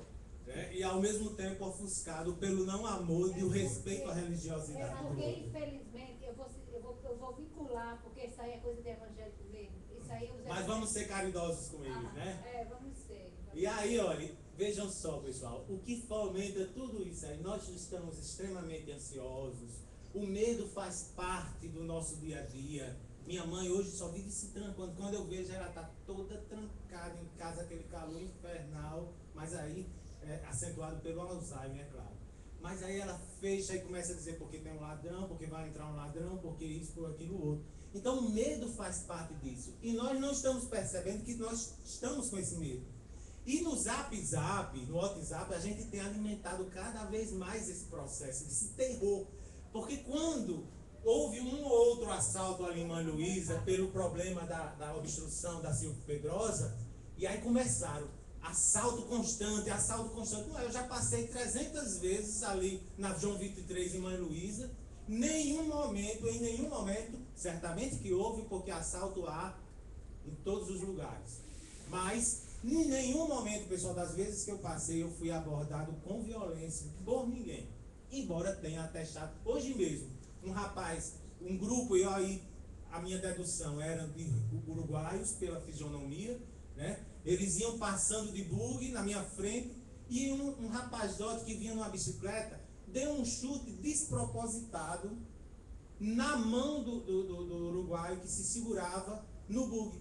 né, e ao mesmo tempo ofuscado pelo não amor e o respeito à religiosidade do Porque, outro. infelizmente, eu vou vincular, porque isso aí é coisa de evangélico mesmo. Isso aí os Mas vamos ser caridosos com eles, né? Vamos ser. E aí, olha, vejam só, pessoal, o que fomenta tudo isso aí? Nós estamos extremamente ansiosos, o medo faz parte do nosso dia a dia. Minha mãe hoje só vive se trancando. Quando eu vejo, ela está toda trancada em casa, aquele calor infernal, mas aí acentuado pelo Alzheimer, é claro. Mas aí ela fecha e começa a dizer porque tem um ladrão, porque vai entrar um ladrão, porque isso, por aquilo, outro. Então o medo faz parte disso. E nós não estamos percebendo que nós estamos com esse medo. E no Zap, no WhatsApp, a gente tem alimentado cada vez mais esse processo, esse terror. Porque quando houve um ou outro assalto ali em Mãe Luísa, pelo problema da obstrução da Silvio Pedrosa, e aí começaram, assalto constante. Ué, eu já passei 300 vezes ali na João 23 em Mãe Luísa, em nenhum momento, certamente que houve, porque assalto há em todos os lugares. Mas em nenhum momento, pessoal, das vezes que eu passei, eu fui abordado com violência por ninguém. Embora tenha atestado, hoje mesmo, um rapaz, um grupo, e aí a minha dedução era de uruguaios pela fisionomia, né? Eles iam passando de bug na minha frente e um rapazote que vinha numa bicicleta deu um chute despropositado na mão do uruguaio que se segurava no bug,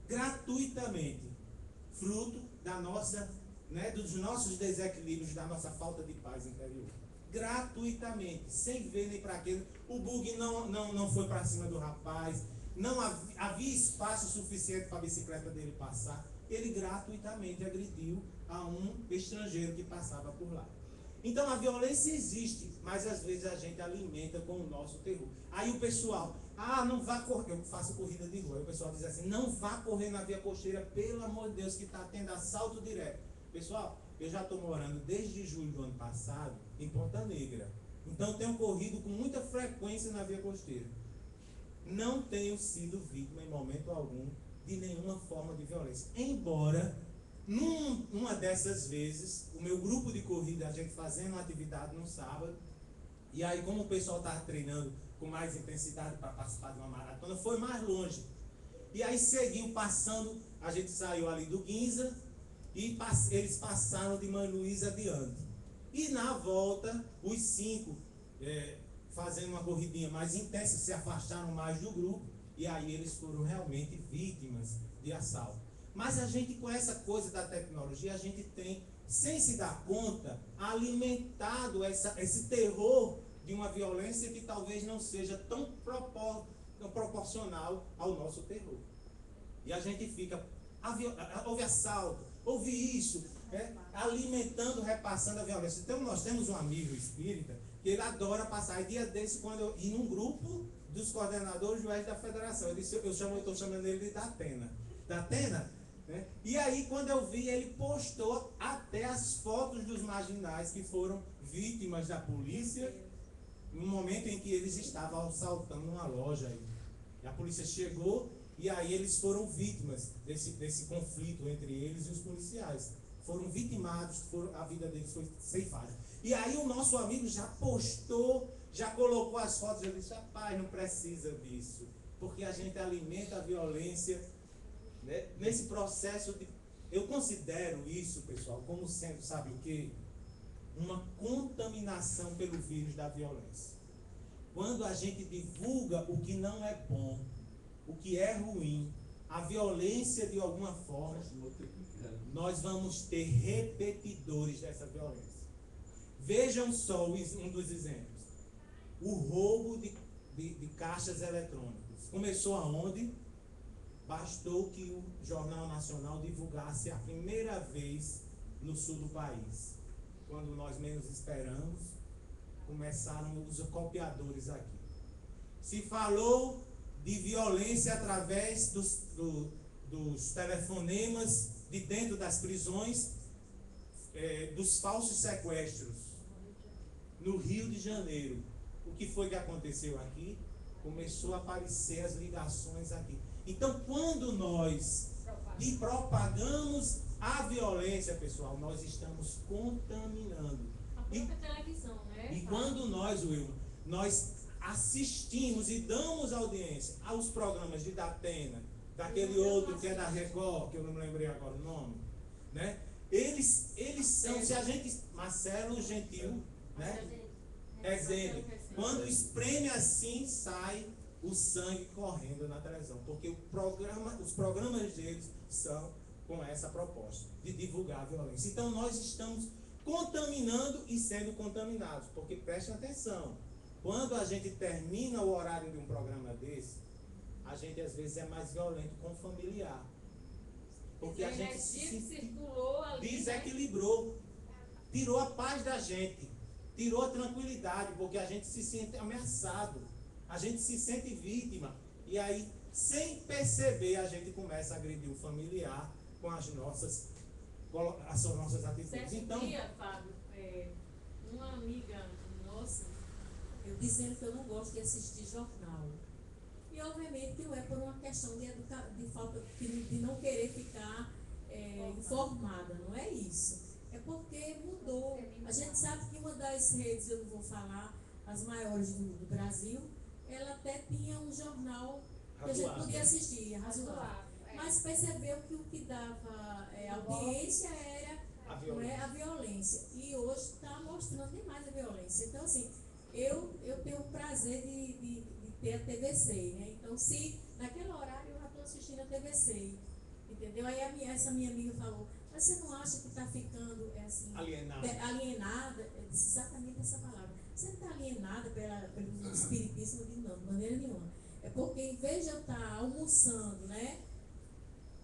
gratuitamente, fruto da nossa, né, dos nossos desequilíbrios, da nossa falta de paz interior. Gratuitamente, sem ver nem para aquele. O bug não foi para cima do rapaz, não havia espaço suficiente para a bicicleta dele passar. Ele gratuitamente agrediu a um estrangeiro que passava por lá. Então a violência existe, mas às vezes a gente alimenta com o nosso terror. Aí o pessoal, não vá correr, eu faço corrida de rua, aí o pessoal diz assim, não vá correr na via costeira, pelo amor de Deus, que está tendo assalto direto. Pessoal, eu já estou morando desde julho do ano passado em Ponta Negra. Então tenho corrido com muita frequência na via costeira. Não tenho sido vítima em momento algum de nenhuma forma de violência. Embora, numa dessas vezes, o meu grupo de corrida, a gente fazendo uma atividade no sábado, e aí como o pessoal estava treinando com mais intensidade para participar de uma maratona, foi mais longe. E aí seguiu passando, a gente saiu ali do Guinza, e eles passaram de Mãe Luísa adiante. E na volta, os 5, fazendo uma corridinha mais intensa, se afastaram mais do grupo, e aí eles foram realmente vítimas de assalto. Mas a gente, com essa coisa da tecnologia, a gente tem, sem se dar conta, alimentado esse terror de uma violência que talvez não seja tão proporcional ao nosso terror. E a gente fica, houve assalto, houve isso, alimentando, repassando a violência. Então nós temos um amigo espírita que ele adora passar. E dia desse, quando eu ia num grupo dos coordenadores juízes da federação, eu estou chamando ele de Datena, né? E aí quando eu vi, ele postou até as fotos dos marginais que foram vítimas da polícia no momento em que eles estavam assaltando uma loja aí. E a polícia chegou e aí eles foram vítimas desse conflito entre eles e os policiais. Foram vitimados, a vida deles foi ceifada. E aí o nosso amigo já postou, já colocou as fotos, já disse, rapaz, não precisa disso, porque a gente alimenta a violência, né, nesse processo de... Eu considero isso, pessoal, como sendo, sabe o quê? uma contaminação pelo vírus da violência. Quando a gente divulga o que não é bom, o que é ruim, a violência de alguma forma, nós vamos ter repetidores dessa violência. Vejam só um dos exemplos. O roubo de caixas eletrônicos. Começou aonde? Bastou que o Jornal Nacional divulgasse a primeira vez no sul do país. Quando nós menos esperamos, começaram os copiadores aqui. Se falou de violência através dos telefonemas de dentro das prisões, dos falsos sequestros. No Rio de Janeiro, o que foi que aconteceu aqui? Começou a aparecer as ligações aqui. Então, quando nós propagamos a violência, pessoal, nós estamos contaminando. A própria televisão, né? E quando nós assistimos e damos audiência aos programas de Datena, daquele outro que é da Record, que eu não me lembrei agora o nome, né? Eles são, se a gente, Marcelo Gentil, né? Rezende, quando espreme assim, sai o sangue correndo na televisão, porque os programas deles são com essa proposta de divulgar a violência. Então nós estamos contaminando e sendo contaminados, porque prestem atenção, quando a gente termina o horário de um programa desse, a gente às vezes é mais violento com o familiar, porque a gente circulou ali, desequilibrou, tirou a paz da gente, tirou a tranquilidade, porque a gente se sente ameaçado, a gente se sente vítima, e aí, sem perceber, a gente começa a agredir o familiar com as nossas atitudes. Certo Então, dia, Fábio, uma amiga nossa, eu dizendo que eu não gosto de assistir jornal. E obviamente não é por uma questão de falta de não querer ficar informada, não é isso. É porque mudou. A gente sabe que uma das redes, eu não vou falar, as maiores do Brasil, ela até tinha um jornal que a gente podia assistir, razoável. Mas percebeu que o que dava audiência era a violência. E hoje está mostrando demais a violência. Então, assim, eu tenho o prazer de ter a TVC, né? Então, se naquele horário eu já estou assistindo a TVC, entendeu? Aí essa minha amiga falou, mas você não acha que está ficando assim, alienada? Eu disse exatamente essa palavra. Você não está alienada pelo espiritismo? Eu digo, não, de maneira nenhuma. É porque em vez de eu estar almoçando, né?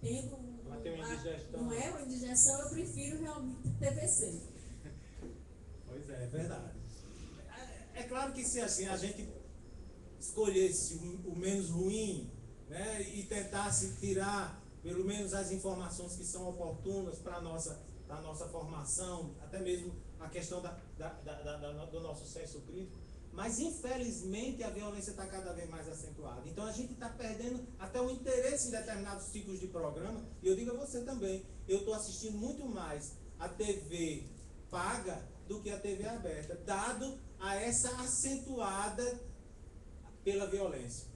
Tendo uma indigestão. Não é uma indigestão, eu prefiro realmente a TVC. Pois é verdade. É claro que se assim a gente escolhesse o menos ruim, né, e tentasse tirar pelo menos as informações que são oportunas para a nossa formação, até mesmo a questão do nosso senso crítico, mas infelizmente a violência está cada vez mais acentuada. Então a gente está perdendo até o interesse em determinados tipos de programa, e eu digo a você também, eu estou assistindo muito mais a TV paga do que a TV aberta, dado a essa acentuada pela violência.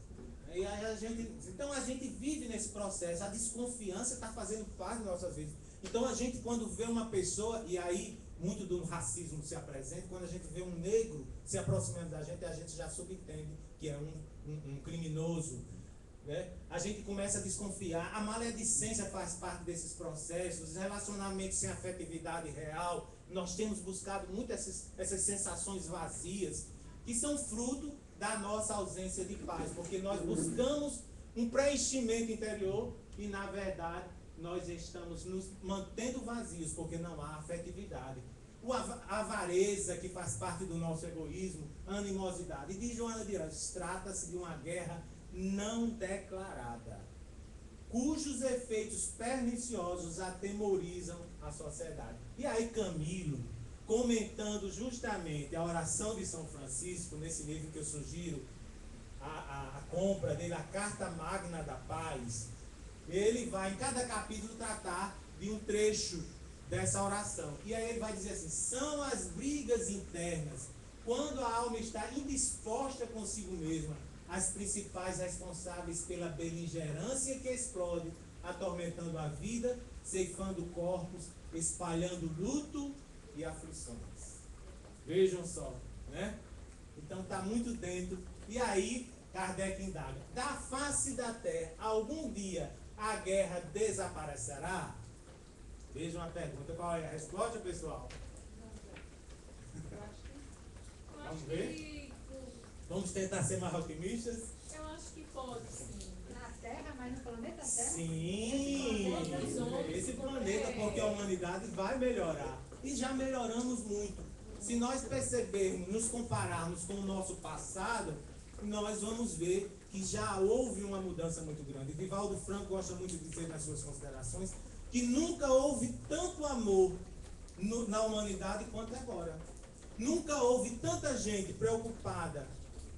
E aí então a gente vive nesse processo, a desconfiança está fazendo parte das nossas vidas. Então a gente, quando vê uma pessoa, e aí muito do racismo se apresenta, quando a gente vê um negro se aproximando da gente, a gente já subentende que é um criminoso, né? A gente começa a desconfiar, a maledicência faz parte desses processos, os relacionamentos sem afetividade real. Nós temos buscado muito essas sensações vazias, que são fruto da nossa ausência de paz, porque nós buscamos um preenchimento interior e, na verdade, nós estamos nos mantendo vazios, porque não há afetividade. A avareza, que faz parte do nosso egoísmo, a animosidade. E de Joana de Anjos, trata-se de uma guerra não declarada, cujos efeitos perniciosos atemorizam a sociedade. E aí Camilo, comentando justamente a oração de São Francisco, nesse livro que eu sugiro, a compra dele, a Carta Magna da Paz, ele vai em cada capítulo tratar de um trecho dessa oração. E aí ele vai dizer assim, são as brigas internas, quando a alma está indisposta consigo mesma, as principais responsáveis pela beligerância que explode, atormentando a vida, ceifando corpos, espalhando luto e aflições. Vejam só, né? Então está muito dentro. E aí, Kardec indaga: da face da terra, algum dia a guerra desaparecerá? Vejam a pergunta. Qual é a resposta, pessoal? Vamos ver? Vamos tentar ser mais otimistas? Eu acho que pode, sim. Na Terra, mas no planeta Terra? Sim, esse planeta, porque a humanidade vai melhorar. E já melhoramos muito. Se nós percebermos, nos compararmos com o nosso passado, nós vamos ver que já houve uma mudança muito grande. Divaldo Franco gosta muito de dizer nas suas considerações que nunca houve tanto amor na humanidade quanto agora. Nunca houve tanta gente preocupada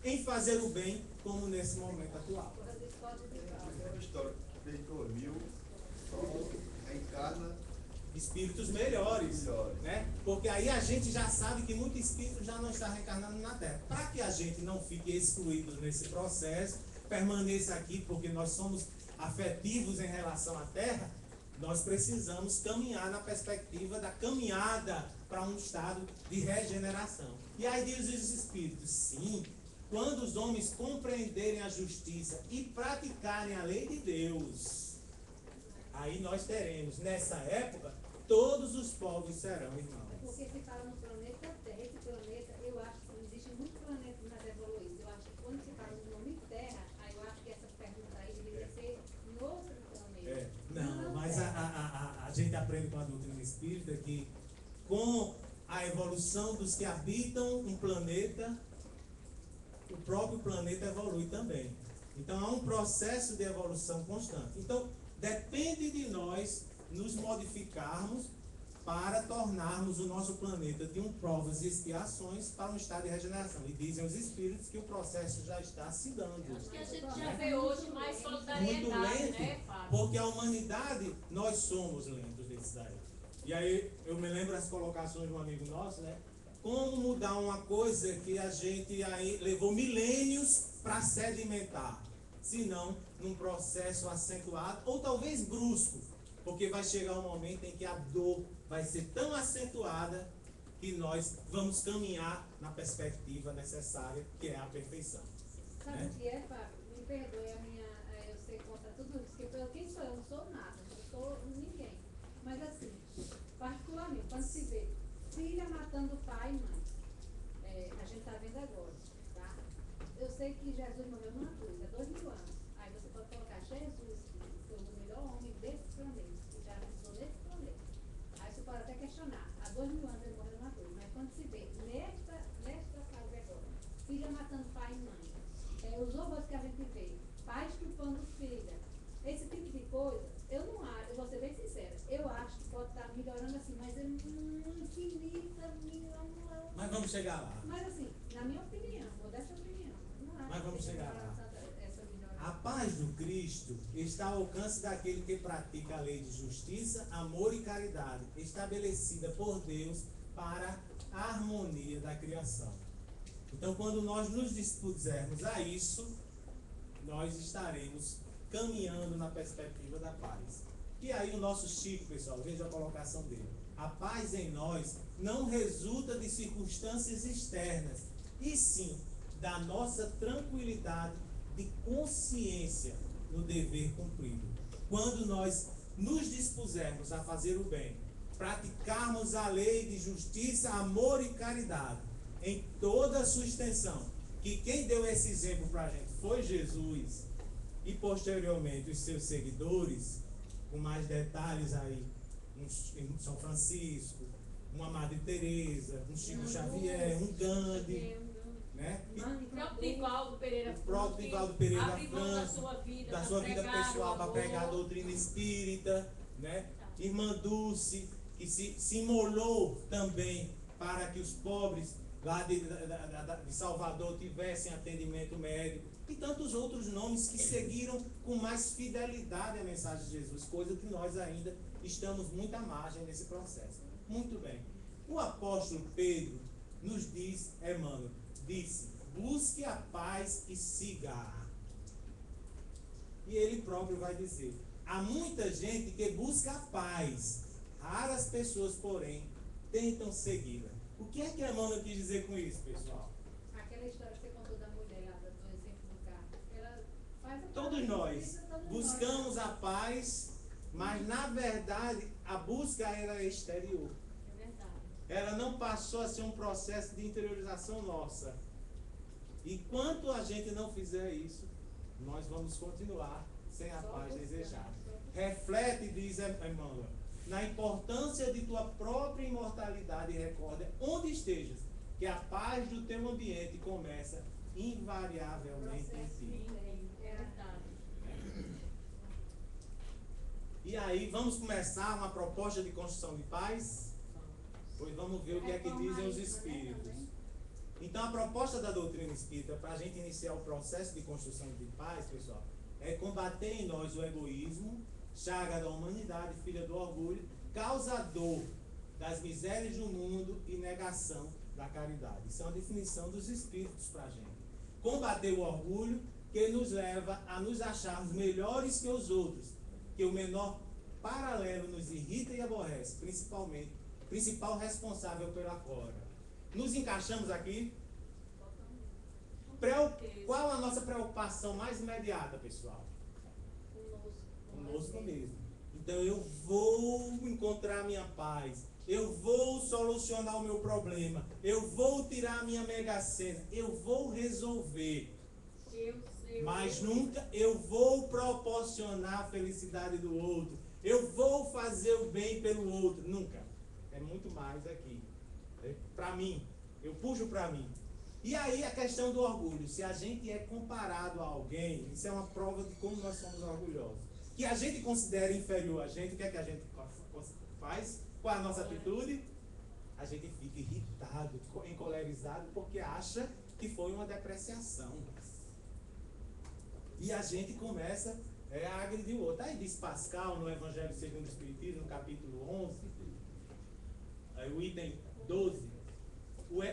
em fazer o bem como nesse momento atual. Aquela história que ele dormiu, reencarna. Espíritos melhores, né? Porque aí a gente já sabe que muito espírito já não está reencarnando na Terra. Para que a gente não fique excluído nesse processo, permaneça aqui, porque nós somos afetivos em relação à Terra, nós precisamos caminhar na perspectiva da caminhada para um estado de regeneração. E aí diz os espíritos: sim, quando os homens compreenderem a justiça e praticarem a lei de Deus, aí nós teremos, nessa época, todos os povos serão irmãos. Porque se fala no planeta Terra, esse planeta, eu acho que existe muitos planetas mais evoluídos. Eu acho que quando se fala no nome Terra, aí eu acho que essa pergunta aí deveria ser em outro planeta. Não, mas a gente aprende com a doutrina espírita que com a evolução dos que habitam um planeta, o próprio planeta evolui também. Então há um processo de evolução constante. Então depende de nós nos modificarmos para tornarmos o nosso planeta de provas e expiações para um estado de regeneração. E dizem os espíritos que o processo já está se dando. Acho que a gente já vê hoje mais Muito solidariedade, lento, né, Fábio? porque a humanidade, nós somos lentos desses daí. E aí eu me lembro as colocações de um amigo nosso, né? Como mudar uma coisa que a gente aí levou milênios para sedimentar, se não num processo acentuado ou talvez brusco, porque vai chegar um momento em que a dor vai ser tão acentuada que nós vamos caminhar na perspectiva necessária, que é a perfeição. Sabe o que é, Fábio? Me perdoe eu sei contar tudo isso, porque quem sou eu? Não sou nada, não sou ninguém. Mas assim, particularmente, quando se vê filha matando pai e mãe, a gente está vendo agora, tá? Eu sei que Jesus morreu numa cruz, há 2000 anos. Aí você pode colocar Jesus, que foi o melhor homem desse planeta, que já pisou nesse planeta. Aí você pode até questionar, há 2000 anos ele morreu numa cruz, mas quando se vê nesta fase agora, filha matando pai e mãe, os horrores que a gente vê, pais chupando filha, esse tipo de coisa, eu não acho, eu vou ser bem sincera, eu acho que pode estar melhorando assim, mas é infinita, milhão. Mas vamos chegar lá. Mas assim, na minha opinião, modesta opinião, não acho Mas vamos que chegar melhorar lá. essa melhorada. A paz do Cristo está ao alcance daquele que pratica a lei de justiça, amor e caridade, estabelecida por Deus para a harmonia da criação. Então, quando nós nos dispusermos a isso, nós estaremos caminhando na perspectiva da paz. E aí o nosso Chico, pessoal, veja a colocação dele. A paz em nós não resulta de circunstâncias externas, e sim da nossa tranquilidade de consciência no dever cumprido. Quando nós nos dispusermos a fazer o bem, praticarmos a lei de justiça, amor e caridade em toda a sua extensão, que quem deu esse exemplo para a gente foi Jesus, e posteriormente os seus seguidores, com mais detalhes aí, um São Francisco, uma Madre Teresa, um Chico Xavier, um Gandhi, né? O próprio Divaldo Pereira O próprio Divaldo Pereira abriu mão da Franco, sua vida, da pra sua vida pregar pessoal o para amor. pregar a doutrina espírita, né? Irmã Dulce, que se imolou também para que os pobres lá de Salvador tivessem atendimento médico, e tantos outros nomes que seguiram com mais fidelidade a mensagem de Jesus, coisa que nós ainda estamos muito à margem nesse processo. Muito bem. O apóstolo Pedro nos diz, Emmanuel, disse: busque a paz e siga-a. E ele próprio vai dizer: há muita gente que busca a paz, raras pessoas, porém, tentam segui-la. O que é que Emmanuel quis dizer com isso, pessoal? Aquela história que você contou da mulher lá, do exemplo do carro, ela faz a Todos parte nós difícil, todos buscamos nós. a paz, mas na verdade a busca era exterior. É verdade. Ela não passou a ser um processo de interiorização nossa. Enquanto a gente não fizer isso, nós vamos continuar sem a Só paz buscando, desejada. só buscando. Reflete, diz Emmanuel, na importância de tua própria imortalidade e recorda, onde estejas, que a paz do teu ambiente começa invariavelmente em Processo ti. de- É verdade. E aí, vamos começar uma proposta de construção de paz? Pois vamos ver o que é que dizem os espíritos. Então, a proposta da doutrina espírita, para a gente iniciar o processo de construção de paz, pessoal, é combater em nós o egoísmo, chaga da humanidade, filha do orgulho, causador das misérias do mundo e negação da caridade. Isso é uma definição dos espíritos para a gente. Combater o orgulho que nos leva a nos acharmos melhores que os outros, que o menor paralelo nos irrita e aborrece, principal responsável pela cólera. Nos encaixamos aqui? Qual a nossa preocupação mais imediata, pessoal? Conosco mesmo. Então eu vou encontrar minha paz, eu vou solucionar o meu problema, eu vou tirar a minha mega-sena, eu vou resolver. Mas nunca eu vou proporcionar a felicidade do outro, eu vou fazer o bem pelo outro. Nunca. É muito mais aqui. Para mim, eu puxo para mim. E aí a questão do orgulho, se a gente é comparado a alguém, isso é uma prova de como nós somos orgulhosos. Que a gente considera inferior a gente, o que é que a gente faz? Qual é a nossa atitude? A gente fica irritado, encolerizado, porque acha que foi uma depreciação. E a gente começa a agredir o outro. Aí diz Pascal, no Evangelho segundo o Espiritismo, no capítulo 11, o item 12,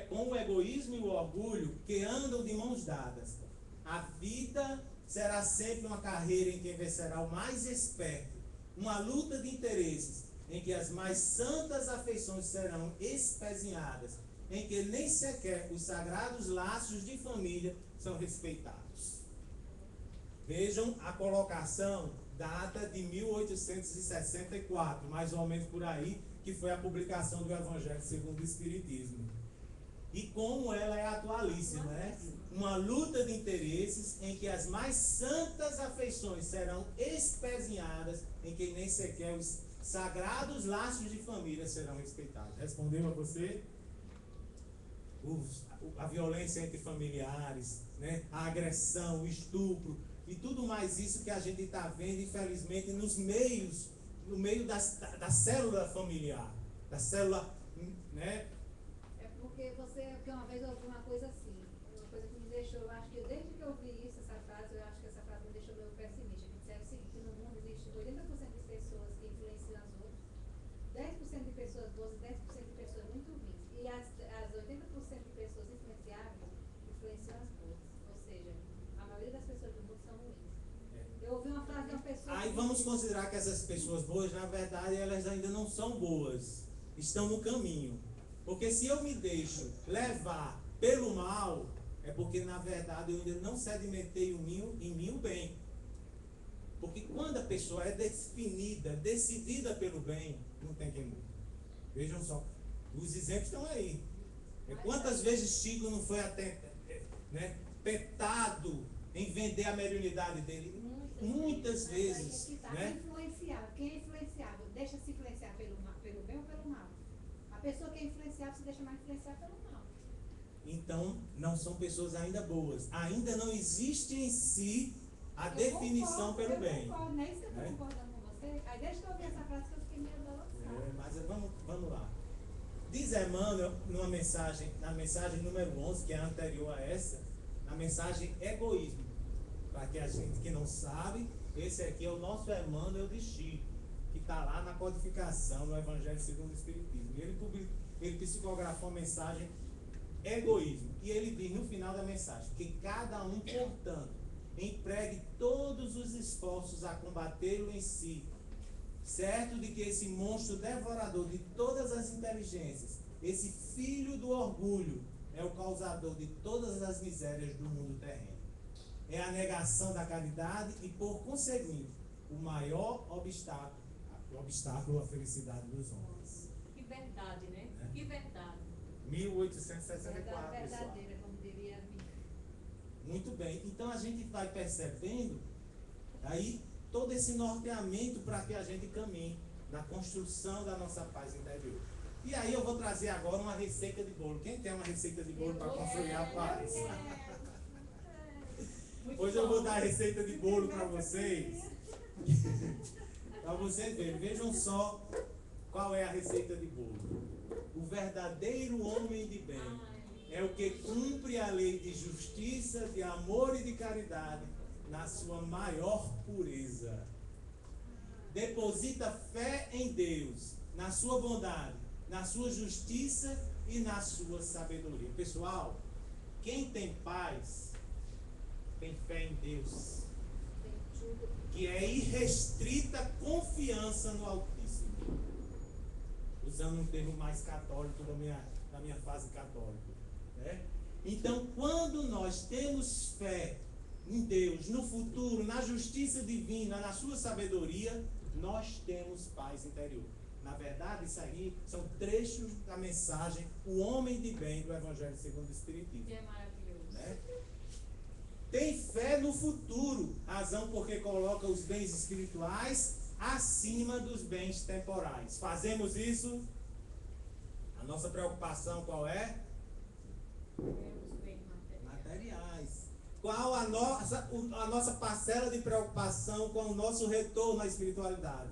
com o egoísmo e o orgulho que andam de mãos dadas, a vida será sempre uma carreira em que vencerá o mais esperto, uma luta de interesses em que as mais santas afeições serão espezinhadas, em que nem sequer os sagrados laços de família são respeitados. Vejam a colocação, data de 1864, mais ou menos por aí, que foi a publicação do Evangelho segundo o Espiritismo. E como ela é atualíssima, né? Uma luta de interesses em que as mais santas afeições serão espezinhadas, em que nem sequer os sagrados laços de família serão respeitados. Respondeu a você? A violência entre familiares, né? A agressão, o estupro e tudo mais isso que a gente está vendo, infelizmente, no meio da célula familiar, da célula, né? É porque uma vez eu ouvi uma coisa assim, uma coisa que me deixou, eu acho que desde que eu ouvi isso, essa frase, eu acho que essa frase me deixou meio pessimista, que disseram o seguinte, que no mundo existe 80% de pessoas que influenciam as outras, 10% de pessoas boas e 10% de pessoas muito ruins. E as 80% de pessoas influenciáveis influenciam as boas. Ou seja, a maioria das pessoas do mundo são ruins. Eu ouvi uma frase de uma pessoa... Aí vamos considerar que essas pessoas boas, na verdade, elas ainda não são boas. Estão no caminho. Porque se eu me deixo levar pelo mal, é porque, na verdade, eu ainda não sedimentei em mim o bem. Porque quando a pessoa é decidida pelo bem, não tem quem mude. Vejam só, os exemplos estão aí. Quantas vezes Chico não foi até, né, tentado em vender a mediunidade dele? Muitas vezes. Né? Quem é influenciável, deixa se influenciar pelo bem ou pelo mal? A pessoa que é influenciável se deixa mais influenciar pelo mal. Então, não são pessoas ainda boas. Ainda não existe em si a definição pelo bem. Eu concordo, nem sei se eu estou concordando com você. Aí deixa eu ouvir essa frase que eu fiquei meio balançada. Mas vamos lá. Diz Emmanuel na mensagem número 11, que é anterior a essa, na mensagem egoísmo. Para que a gente que não sabe, esse aqui é o nosso Emmanuel de Chico, que está lá na codificação no Evangelho segundo o Espiritismo. Ele psicografou a mensagem egoísmo. E ele diz no final da mensagem que cada um, portanto, empregue todos os esforços a combatê-lo em si, certo de que esse monstro devorador de todas as inteligências Esse filho do orgulho é o causador de todas as misérias do mundo terreno. É a negação da caridade e, por conseguinte, o maior obstáculo à felicidade dos homens. Que verdade, né? Né? Que verdade. 1864, Verdade pessoal. verdadeira, como diria a Bíblia. Muito bem. Então a gente vai percebendo aí todo esse norteamento para que a gente caminhe na construção da nossa paz interior. E aí eu vou trazer agora uma receita de bolo. Quem tem uma receita de bolo para construir a paz? Muito Hoje eu bom. vou dar a receita de bolo para vocês. Para vocês verem. Vejam só qual é a receita de bolo. O verdadeiro homem de bem é o que cumpre a lei de justiça, de amor e de caridade na sua maior pureza. Deposita fé em Deus, na sua bondade, na sua justiça e na sua sabedoria. Pessoal, quem tem paz, tem fé em Deus, Tem tudo. que é irrestrita confiança no Altíssimo. Usando um termo mais católico da minha fase católica. Né? Então, quando nós temos fé em Deus, no futuro, na justiça divina, na sua sabedoria, nós temos paz interior. Na verdade, isso aí são trechos da mensagem O Homem de Bem do Evangelho segundo o Espiritismo. Que é maravilhoso. Né? Tem fé no futuro, razão porque coloca os bens espirituais acima dos bens temporais. Fazemos isso? A nossa preocupação qual é? Os bens materiais. Materiais. Qual a nossa parcela de preocupação com o nosso retorno à espiritualidade?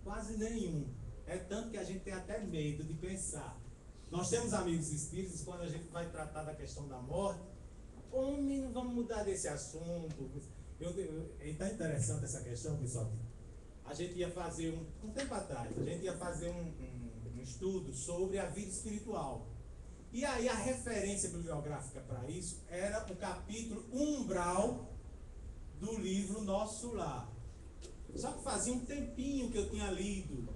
Quase nenhum. É tanto que a gente tem até medo de pensar. Nós temos amigos espíritos, quando a gente vai tratar da questão da morte, homem, não vamos mudar desse assunto. É tão interessante essa questão, pessoal. A gente ia fazer, um tempo atrás, a gente ia fazer um estudo sobre a vida espiritual. E aí a referência bibliográfica para isso era o capítulo umbral do livro Nosso Lar. Só que fazia um tempinho que eu tinha lido,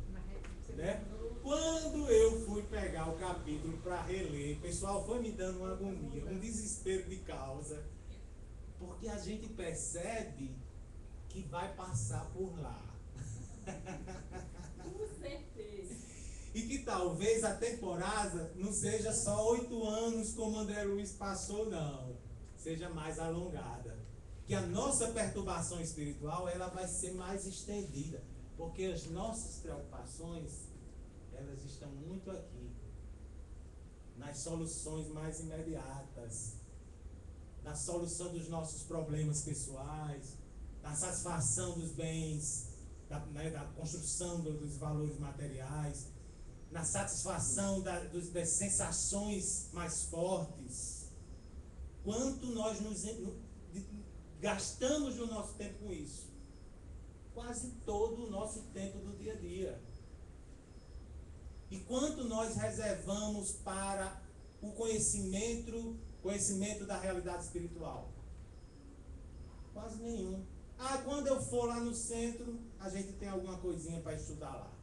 né? Quando eu fui pegar o capítulo para reler, o pessoal foi me dando uma agonia, um desespero de causa, porque a gente percebe que vai passar por lá. Com certeza. E que talvez a temporada não seja só 8 anos como André Luiz passou, não. Seja mais alongada. Que a nossa perturbação espiritual ela vai ser mais estendida. Porque as nossas preocupações, elas estão muito aqui. Nas soluções mais imediatas. Na solução dos nossos problemas pessoais. Na satisfação dos bens, da construção dos valores materiais. Na satisfação das sensações mais fortes. Quanto nós gastamos o nosso tempo com isso? Quase todo o nosso tempo do dia a dia. E quanto nós reservamos para o conhecimento da realidade espiritual? Quase nenhum. Quando eu for lá no centro, a gente tem alguma coisinha para estudar lá.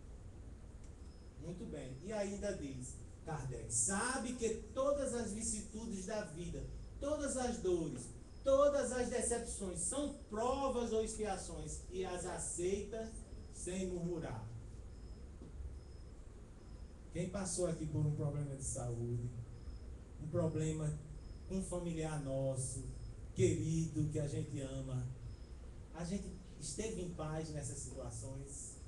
Muito bem. E ainda diz Kardec, sabe que todas as vicissitudes da vida, todas as dores, todas as decepções são provas ou expiações e as aceita sem murmurar. Quem passou aqui por um problema de saúde, um problema com um familiar nosso, querido, que a gente ama, a gente esteve em paz nessas situações?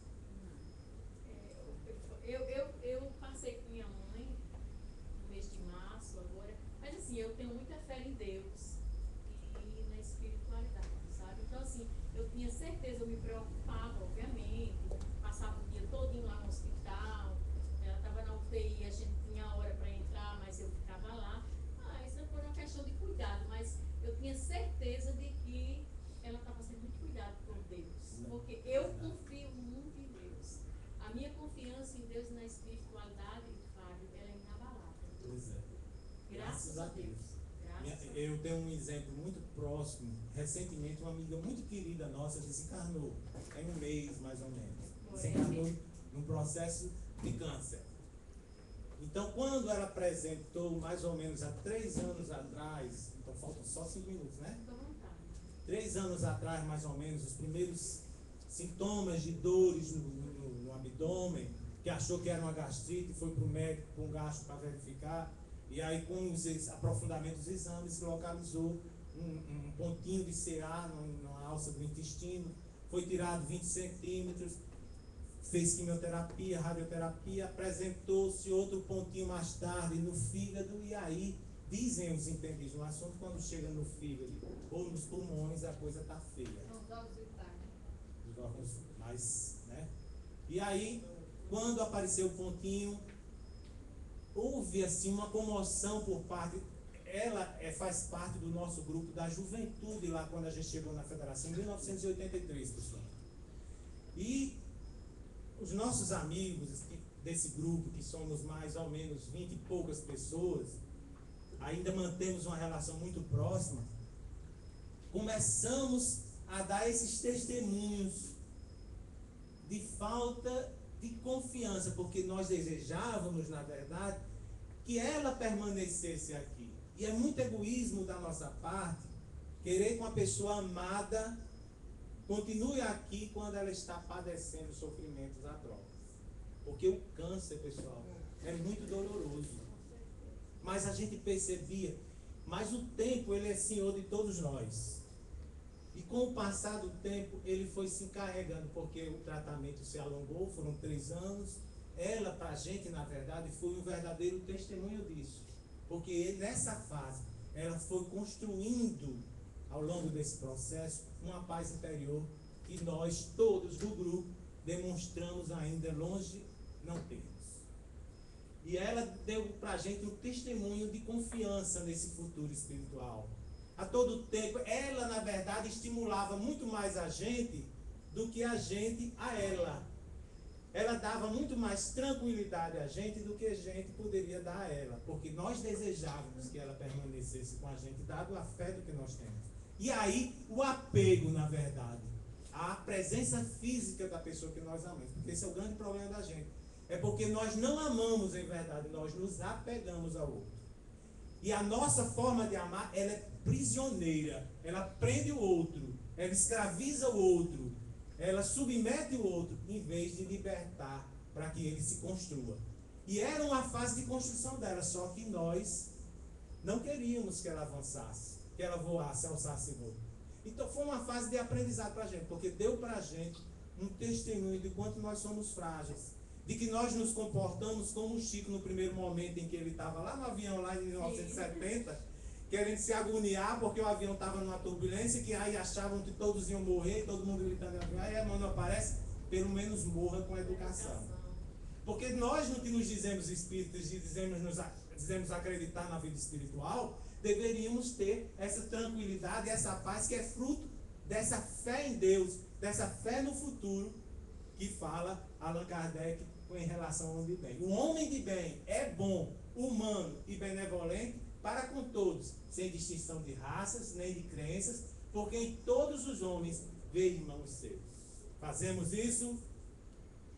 Eu passei com minha mãe no mês de março agora, mas assim, eu tenho muita fé em Deus e na espiritualidade, sabe? Então assim, eu tinha certeza, eu me preocupava, obviamente, passava o dia todinho lá no hospital, ela estava na UTI, a gente tinha hora para entrar, mas eu ficava lá. Isso foi uma questão de cuidado, mas eu tinha certeza de que ela estava sendo muito cuidada por Deus, porque eu confio muito em Deus. A minha confiança em Deus e na espiritualidade, Fábio, ela é inabalável. Pois é. Graças a Deus. Graças a Deus. Eu tenho um exemplo muito próximo. Recentemente, uma amiga muito querida nossa desencarnou. Tem um mês, mais ou menos. Desencarnou num processo de câncer. Então, quando ela apresentou, mais ou menos há 3 anos atrás, então faltam só 5 minutos, né? 3 anos atrás, mais ou menos, os primeiros sintomas de dores no abdômen, que achou que era uma gastrite, foi para o médico com gastro para verificar, e aí com os aprofundamentos dos exames, localizou um pontinho de CA na alça do intestino, foi tirado 20 centímetros, fez quimioterapia, radioterapia, apresentou-se outro pontinho mais tarde no fígado, e aí dizem os entendidos no assunto, quando chega no fígado ou nos pulmões, a coisa está feia. São os órgãos vitais. Os órgãos mais, né? E aí, quando apareceu o pontinho, houve assim uma comoção por parte. Ela faz parte do nosso grupo da juventude lá quando a gente chegou na federação em 1983, pessoal. E os nossos amigos desse grupo, que somos mais ou menos 20 e poucas pessoas, ainda mantemos uma relação muito próxima, começamos a dar esses testemunhos de falta de confiança, porque nós desejávamos, na verdade, que ela permanecesse aqui. E é muito egoísmo da nossa parte querer que uma pessoa amada continue aqui quando ela está padecendo sofrimentos atrozes. Porque o câncer, pessoal, é muito doloroso. Mas a gente percebia, mas o tempo, ele é senhor de todos nós. E com o passar do tempo, ele foi se encarregando, porque o tratamento se alongou, foram 3 anos. Ela, para a gente, na verdade, foi um verdadeiro testemunho disso. Porque nessa fase, ela foi construindo, ao longo desse processo, uma paz interior que nós, todos do grupo, demonstramos ainda longe não temos. E ela deu para a gente um testemunho de confiança nesse futuro espiritual. A todo tempo, ela, na verdade, estimulava muito mais a gente do que a gente a ela. Ela dava muito mais tranquilidade a gente do que a gente poderia dar a ela, porque nós desejávamos que ela permanecesse com a gente, dado a fé do que nós temos. E aí, o apego, na verdade, a presença física da pessoa que nós amamos, porque esse é o grande problema da gente. É porque nós não amamos em verdade, nós nos apegamos ao outro. E a nossa forma de amar, ela é prisioneira, ela prende o outro, ela escraviza o outro, ela submete o outro, em vez de libertar para que ele se construa. E era uma fase de construção dela, só que nós não queríamos que ela avançasse, que ela voasse, alçasse voo. Então foi uma fase de aprendizado para a gente, porque deu para a gente um testemunho de quanto nós somos frágeis, de que nós nos comportamos como o Chico no primeiro momento em que ele estava lá no avião, lá em 1970, querendo se agoniar porque o avião estava numa turbulência, que aí achavam que todos iam morrer, todo mundo gritando no avião, aí a mão não aparece, pelo menos morra com educação. Porque nós que nos dizemos espíritos e dizemos acreditar na vida espiritual, deveríamos ter essa tranquilidade, essa paz que é fruto dessa fé em Deus, dessa fé no futuro, que fala Allan Kardec em relação ao homem de bem. O homem de bem é bom, humano e benevolente para com todos, sem distinção de raças nem de crenças, porque em todos os homens vê irmãos seus. Fazemos isso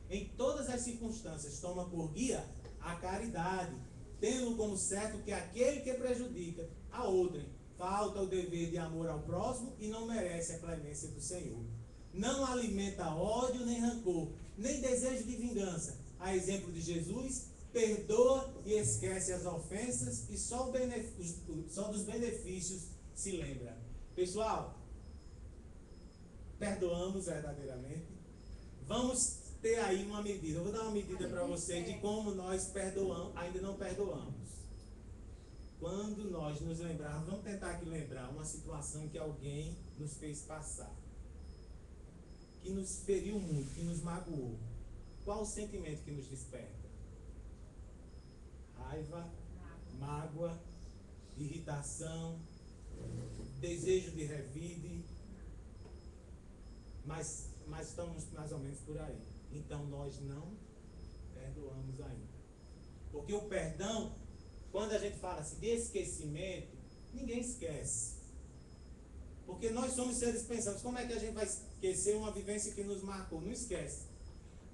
em todas as circunstâncias, toma por guia a caridade, tendo como certo que aquele que prejudica a outrem falta o dever de amor ao próximo e não merece a clemência do Senhor. Não alimenta ódio nem rancor, nem desejo de vingança. A exemplo de Jesus, perdoa e esquece as ofensas e só dos benefícios se lembra. Pessoal, perdoamos verdadeiramente. Vamos ter aí uma medida. Eu vou dar uma medida para vocês de como nós perdoamos, ainda não perdoamos. Quando nós nos lembrarmos, vamos tentar aqui lembrar uma situação que alguém nos fez passar, que nos feriu muito, que nos magoou. Qual o sentimento que nos desperta? Raiva, mágoa, irritação, desejo de revide, mas estamos mais ou menos por aí. Então nós não perdoamos ainda. Porque o perdão, quando a gente fala assim de esquecimento, ninguém esquece. Porque nós somos seres pensantes. Como é que a gente vai esquecer uma vivência que nos marcou? Não esquece.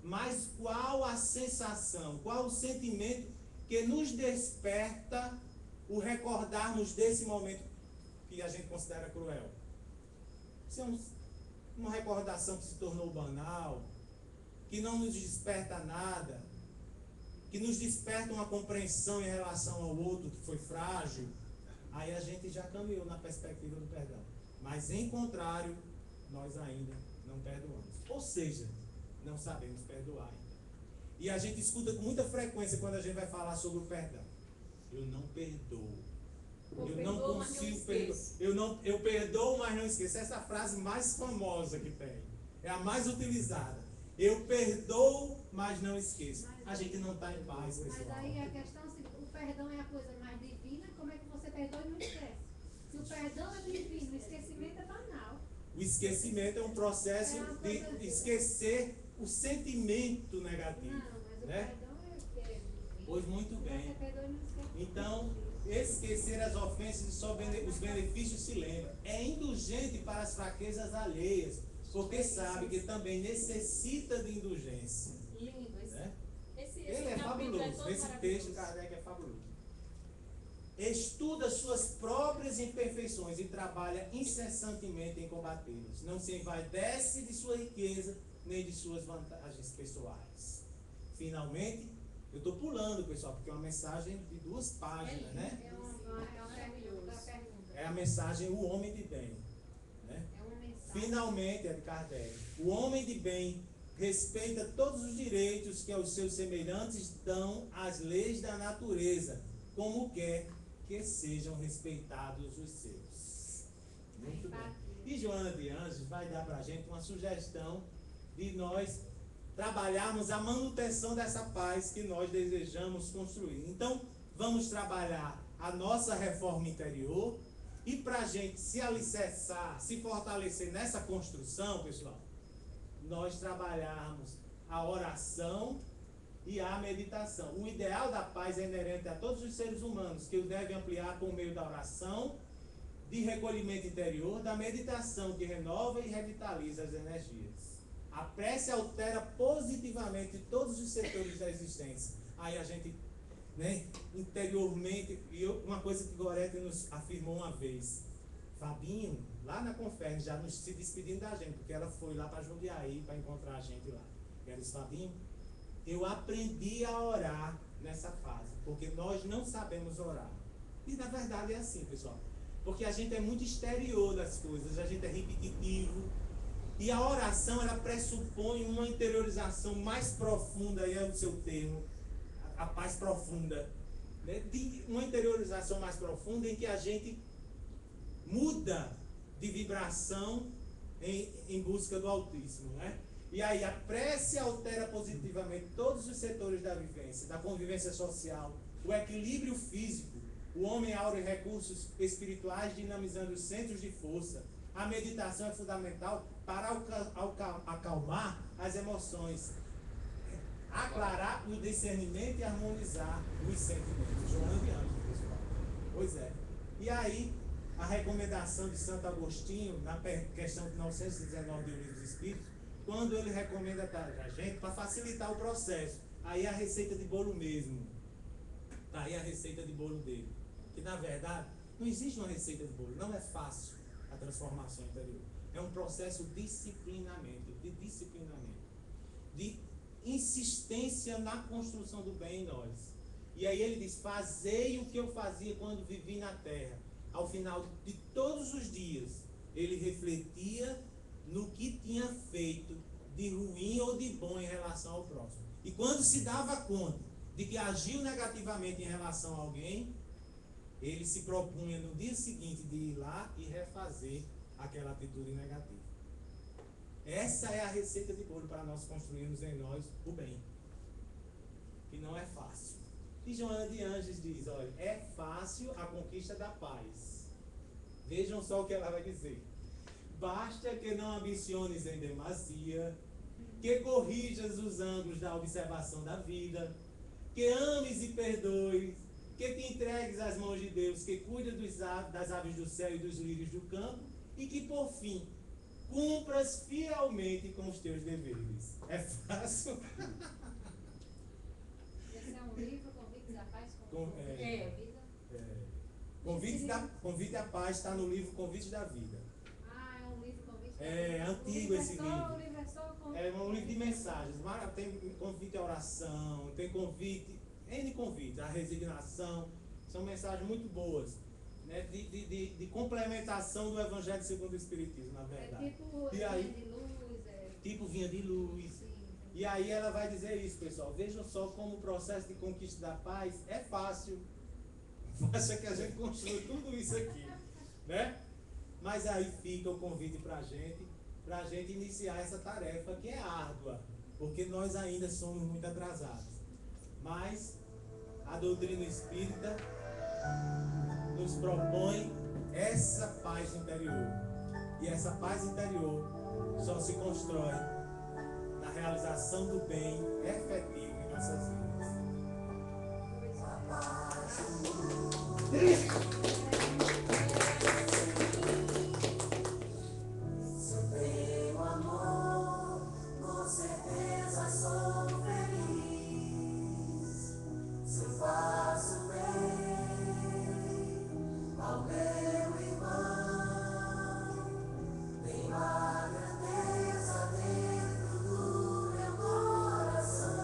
Mas qual a sensação, qual o sentimento que nos desperta o recordarmos desse momento que a gente considera cruel. Isso é uma recordação que se tornou banal, que não nos desperta nada, que nos desperta uma compreensão em relação ao outro que foi frágil, aí a gente já caminhou na perspectiva do perdão. Mas, em contrário, nós ainda não perdoamos. Ou seja, não sabemos perdoar ainda. E a gente escuta com muita frequência quando a gente vai falar sobre o perdão. Eu não perdoo. Eu não consigo perdoar. Eu perdoo, mas não esqueço. Essa é a frase mais famosa que tem. É a mais utilizada. Eu perdoo, mas não esqueço. A gente não está em paz, pessoal. Mas aí a questão é assim, o perdão é a coisa mais divina, como é que você perdoa e não esquece? Se o perdão é divino, o esquecimento é banal. O esquecimento é um processo de esquecer o sentimento negativo. Não, mas o né? perdão é o que é divino. Pois muito bem. Você perdoa e não esquece. Então, esquecer as ofensas e só os benefícios se lembra. É indulgente para as fraquezas alheias, porque sabe que também necessita de indulgência. Lindo. Né? Esse Ele é capítulo fabuloso. todo Esse maravilhoso. texto, Kardec, é fabuloso. Estuda suas próprias imperfeições e trabalha incessantemente em combatê-las. Não se envaidece de sua riqueza, nem de suas vantagens pessoais. Finalmente, eu estou pulando, pessoal, porque é uma mensagem de 2 páginas, né? É uma pergunta. É a mensagem O Homem de Bem. Né? É uma mensagem. Finalmente, é de Kardec. O homem de bem respeita todos os direitos que aos seus semelhantes dão as leis da natureza, como quer que sejam respeitados os seus. Muito bem. E Joana de Anjos vai dar para a gente uma sugestão de nós trabalharmos a manutenção dessa paz que nós desejamos construir. Então, vamos trabalhar a nossa reforma interior e para a gente se alicerçar, se fortalecer nessa construção, pessoal, nós trabalharmos a oração e a meditação. O ideal da paz é inerente a todos os seres humanos, que o devem ampliar por meio da oração, de recolhimento interior, da meditação que renova e revitaliza as energias. A prece altera positivamente todos os setores da existência. Aí a gente, né, interiormente, uma coisa que Gorete nos afirmou uma vez, Fabinho, lá na Conferne, já nos se despedindo da gente, porque ela foi lá para Jundiaí para encontrar a gente lá. Ela disse, Fabinho, eu aprendi a orar nessa fase, porque nós não sabemos orar. E na verdade é assim, pessoal, porque a gente é muito exterior das coisas, a gente é repetitivo, e a oração ela pressupõe uma interiorização mais profunda, aí é o seu termo, a paz profunda, né? Uma interiorização mais profunda em que a gente muda de vibração em busca do Altíssimo, né? E aí a prece altera positivamente todos os setores da vivência, da convivência social, o equilíbrio físico, o homem aure recursos espirituais dinamizando os centros de força. A meditação é fundamental para acalmar as emoções, aclarar o discernimento e harmonizar os sentimentos. Joana de Anjos, pessoal. Pois é. E aí, a recomendação de Santo Agostinho, na questão de 919 do Livro dos Espíritos, quando ele recomenda a gente, para facilitar o processo, aí a receita de bolo mesmo. Tá aí a receita de bolo dele. Que na verdade, não existe uma receita de bolo, não é fácil a transformação interior. É um processo de disciplinamento, de insistência na construção do bem em nós. E aí ele diz, fazei o que eu fazia quando vivi na terra. Ao final de todos os dias, ele refletia no que tinha feito de ruim ou de bom em relação ao próximo. E quando se dava conta de que agiu negativamente em relação a alguém, ele se propunha no dia seguinte de ir lá e refazer aquela atitude negativa. Essa é a receita de bolo para nós construirmos em nós o bem. Que não é fácil. E Joana de Anjos diz, olha, é fácil a conquista da paz. Vejam só o que ela vai dizer. Basta que não ambiciones em demasia, que corrijas os ângulos da observação da vida, que ames e perdoes, que te entregues às mãos de Deus, que cuida das aves do céu e dos lírios do campo, e que, por fim, cumpras fielmente com os teus deveres. É fácil? Esse é um livro, Convites à Paz, Convite à Paz está no livro Convite da Vida. Ah, é um livro convite. É antigo esse livro. O livro é só convite. É um livro de mensagens. Tem convite à oração, tem convite, N convite, à resignação. São mensagens muito boas, né? De complementação do Evangelho segundo o Espiritismo, na verdade. É tipo E aí- Vinha de Luz. Tipo vinha de luz. Sim. E aí ela vai dizer isso, pessoal. Vejam só como o processo de conquista da paz é fácil. Acha que a gente construiu tudo isso aqui, né? Mas aí fica o convite para a gente iniciar essa tarefa que é árdua, porque nós ainda somos muito atrasados. Mas a doutrina espírita nos propõe essa paz interior. E essa paz interior só se constrói na realização do bem efetivo em nossas vidas. Meu amor, com certeza sou feliz. Se faço bem ao meu irmão, tenho a grandeza dentro do meu coração.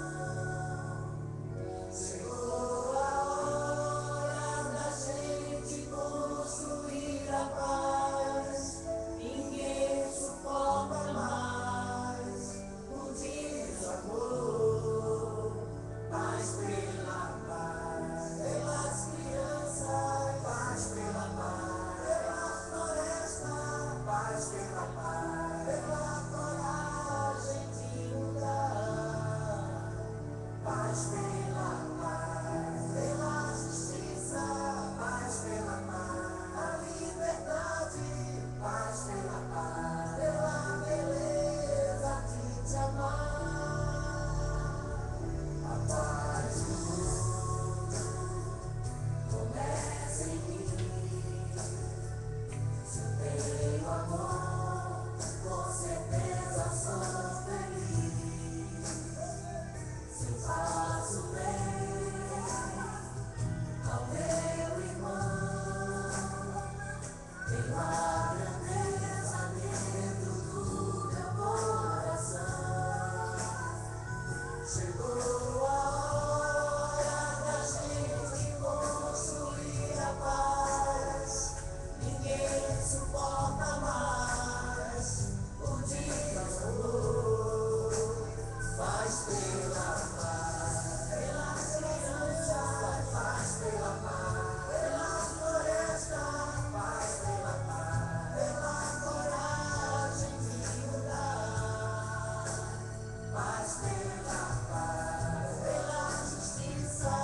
Chegou a hora da gente construir a paz. Ninguém suporta mais o desamor. Paz pela paz, pelas crianças, paz pela paz, pela floresta, paz pela paz, pela coragem de mudar. Paz pela paz, pela justiça, paz pela paz, a liberdade, paz pela paz, pela beleza de te amar. A paz do mundo começa em mim. Se eu tenho amor, com certeza sou feliz. Se eu faço bem ao meu irmão, tenho a grandeza dentro do meu coração. Chegou a hora da gente construir a paz. Ninguém suporta mais o desamor. Paz pela paz, pelas crianças, paz pela paz, pela floresta, paz pela paz, pela coragem de mudar. Paz pela paz, pela justiça,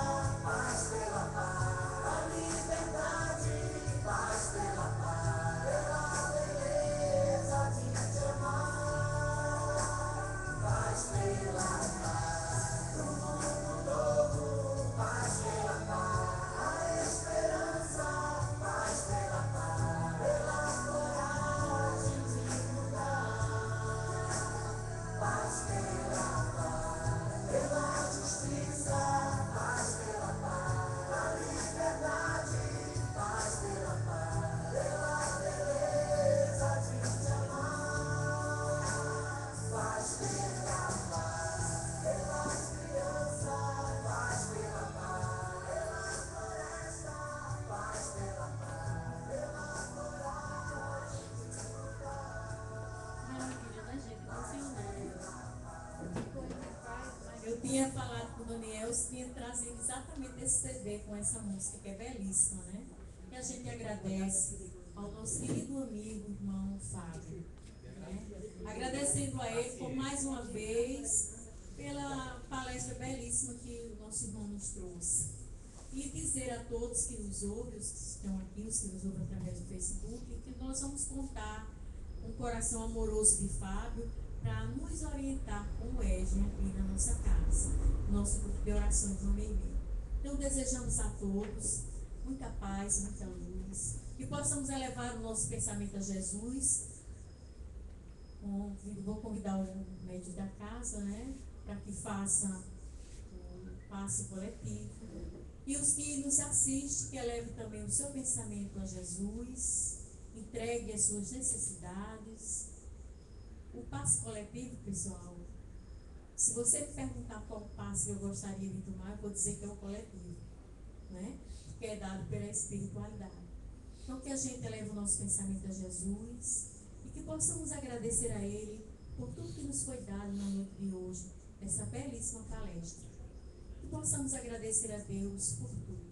paz pela paz, a liberdade, paz pela paz, pela beleza de te amar. Paz pela paz, pro mundo novo, paz pela paz, a esperança, paz pela paz, pela coragem de mudar. Paz pela paz, pela justiça, paz pela paz, a liberdade, paz pela paz, pela beleza de te amar. Paz pela paz, pelas crianças, paz pela paz, pela floresta, paz pela paz, pela coragem de mudar. Maravilha, né, gente? Emocionante. Coisa que faz, mas Eu tinha falado com o Daniel, eu tinha trazido exatamente esse CD com essa música, que é belíssima, né? E a gente agradece ao nosso querido amigo, irmão Fábio, né? Agradecendo a ele por mais uma vez, pela palestra belíssima que o nosso irmão nos trouxe. E dizer a todos que nos ouvem, os que estão aqui, os que nos ouvem através do Facebook, que nós vamos contar com o coração amoroso de Fábio para nos orientar como EGE aqui na nossa casa, nosso grupo de orações no meio. Então desejamos a todos muita paz, muita luz, que possamos elevar o nosso pensamento a Jesus. Vou convidar o médico da casa, né, para que faça o passe coletivo. E os que nos assistem, que eleve também o seu pensamento a Jesus, entregue as suas necessidades. O passe coletivo, pessoal, se você me perguntar qual passe que eu gostaria de tomar, eu vou dizer que é o coletivo, né? Que é dado pela espiritualidade. Então, que a gente eleve o nosso pensamento a Jesus e que possamos agradecer a Ele por tudo que nos foi dado na noite de hoje, essa belíssima palestra. Que possamos agradecer a Deus por tudo.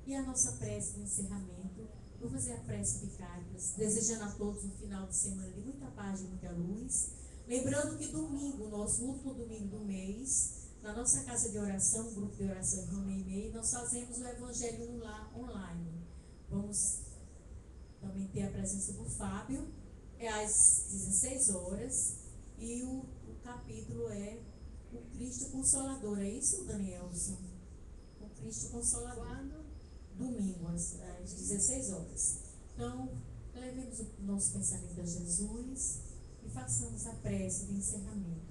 E a nossa prece de encerramento, vou fazer a prece de Cáritas, desejando a todos um final de semana de muita paz e muita luz. Lembrando que domingo, nosso último domingo do mês, na nossa casa de oração, um grupo de oração Roma e Meio, nós fazemos o Evangelho no Lar online. Vamos também ter a presença do Fábio, é às 16 horas, e o capítulo é o Cristo Consolador. É isso, Danielson? O Cristo Consolador. Quando? Domingo, às 16 horas. Então, levemos o nosso pensamento a Jesus e façamos a prece de encerramento.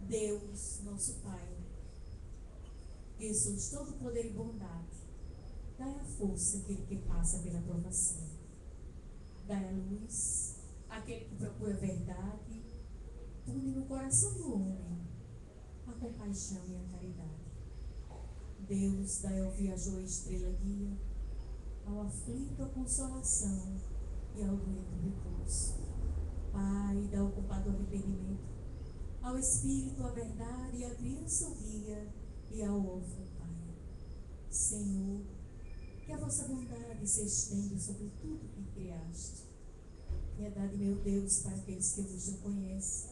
Deus, nosso Pai, que sois todo poder e bondade, dai a força àquele que passa pela provação. Dai a luz àquele que procura a verdade. Une no coração do homem a compaixão e a caridade. Deus, dai ao viajor a estrela guia, ao aflito a consolação e ao doente o repouso. Pai, dá ao culpado o arrependimento, ao espírito a verdade e à criança o guia e ao órfão o Pai. Senhor, que a vossa bondade se estenda sobre tudo que criaste. Piedade, meu Deus, para aqueles que vos não conhecem,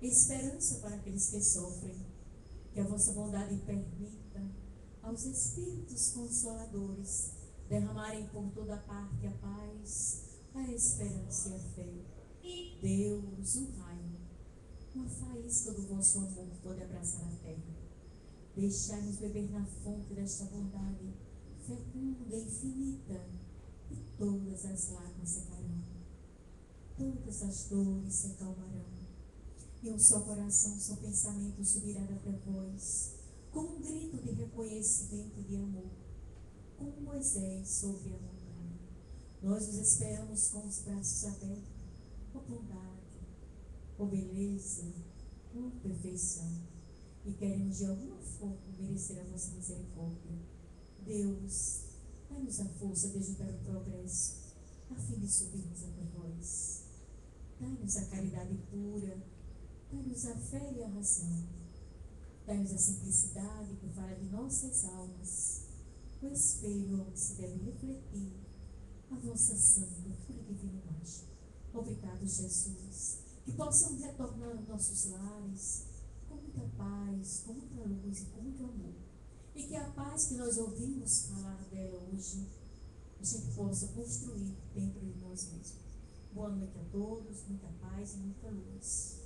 esperança para aqueles que sofrem. Que a vossa bondade permita aos Espíritos Consoladores derramarem por toda parte a paz, a esperança e a fé. Deus, um raio, uma faísca do vosso amor pode abraçar a terra. Deixai-nos beber na fonte desta bondade fecunda e infinita, e todas as lágrimas secarão, todas as dores se acalmarão, e um só coração, um só pensamento subirá até vós, com um grito de reconhecimento e de amor, como Moisés sobre a montanha. Nós os esperamos com os braços abertos, ó bondade, ó beleza, ó perfeição, e queremos de alguma forma merecer a vossa misericórdia. Deus, dai-nos a força de ajudar o progresso, a fim de subirmos até vós. Dai-nos a caridade pura, dai-nos a fé e a razão, dai-nos a simplicidade que fala de nossas almas, o espelho onde se deve refletir a vossa santa, pura e divina imagem. Obrigado, Jesus, que possamos retornar aos nossos lares com muita paz, com muita luz e com muito amor. E que a paz que nós ouvimos falar dela hoje, a gente possa construir dentro de nós mesmos. Boa noite a todos, muita paz e muita luz.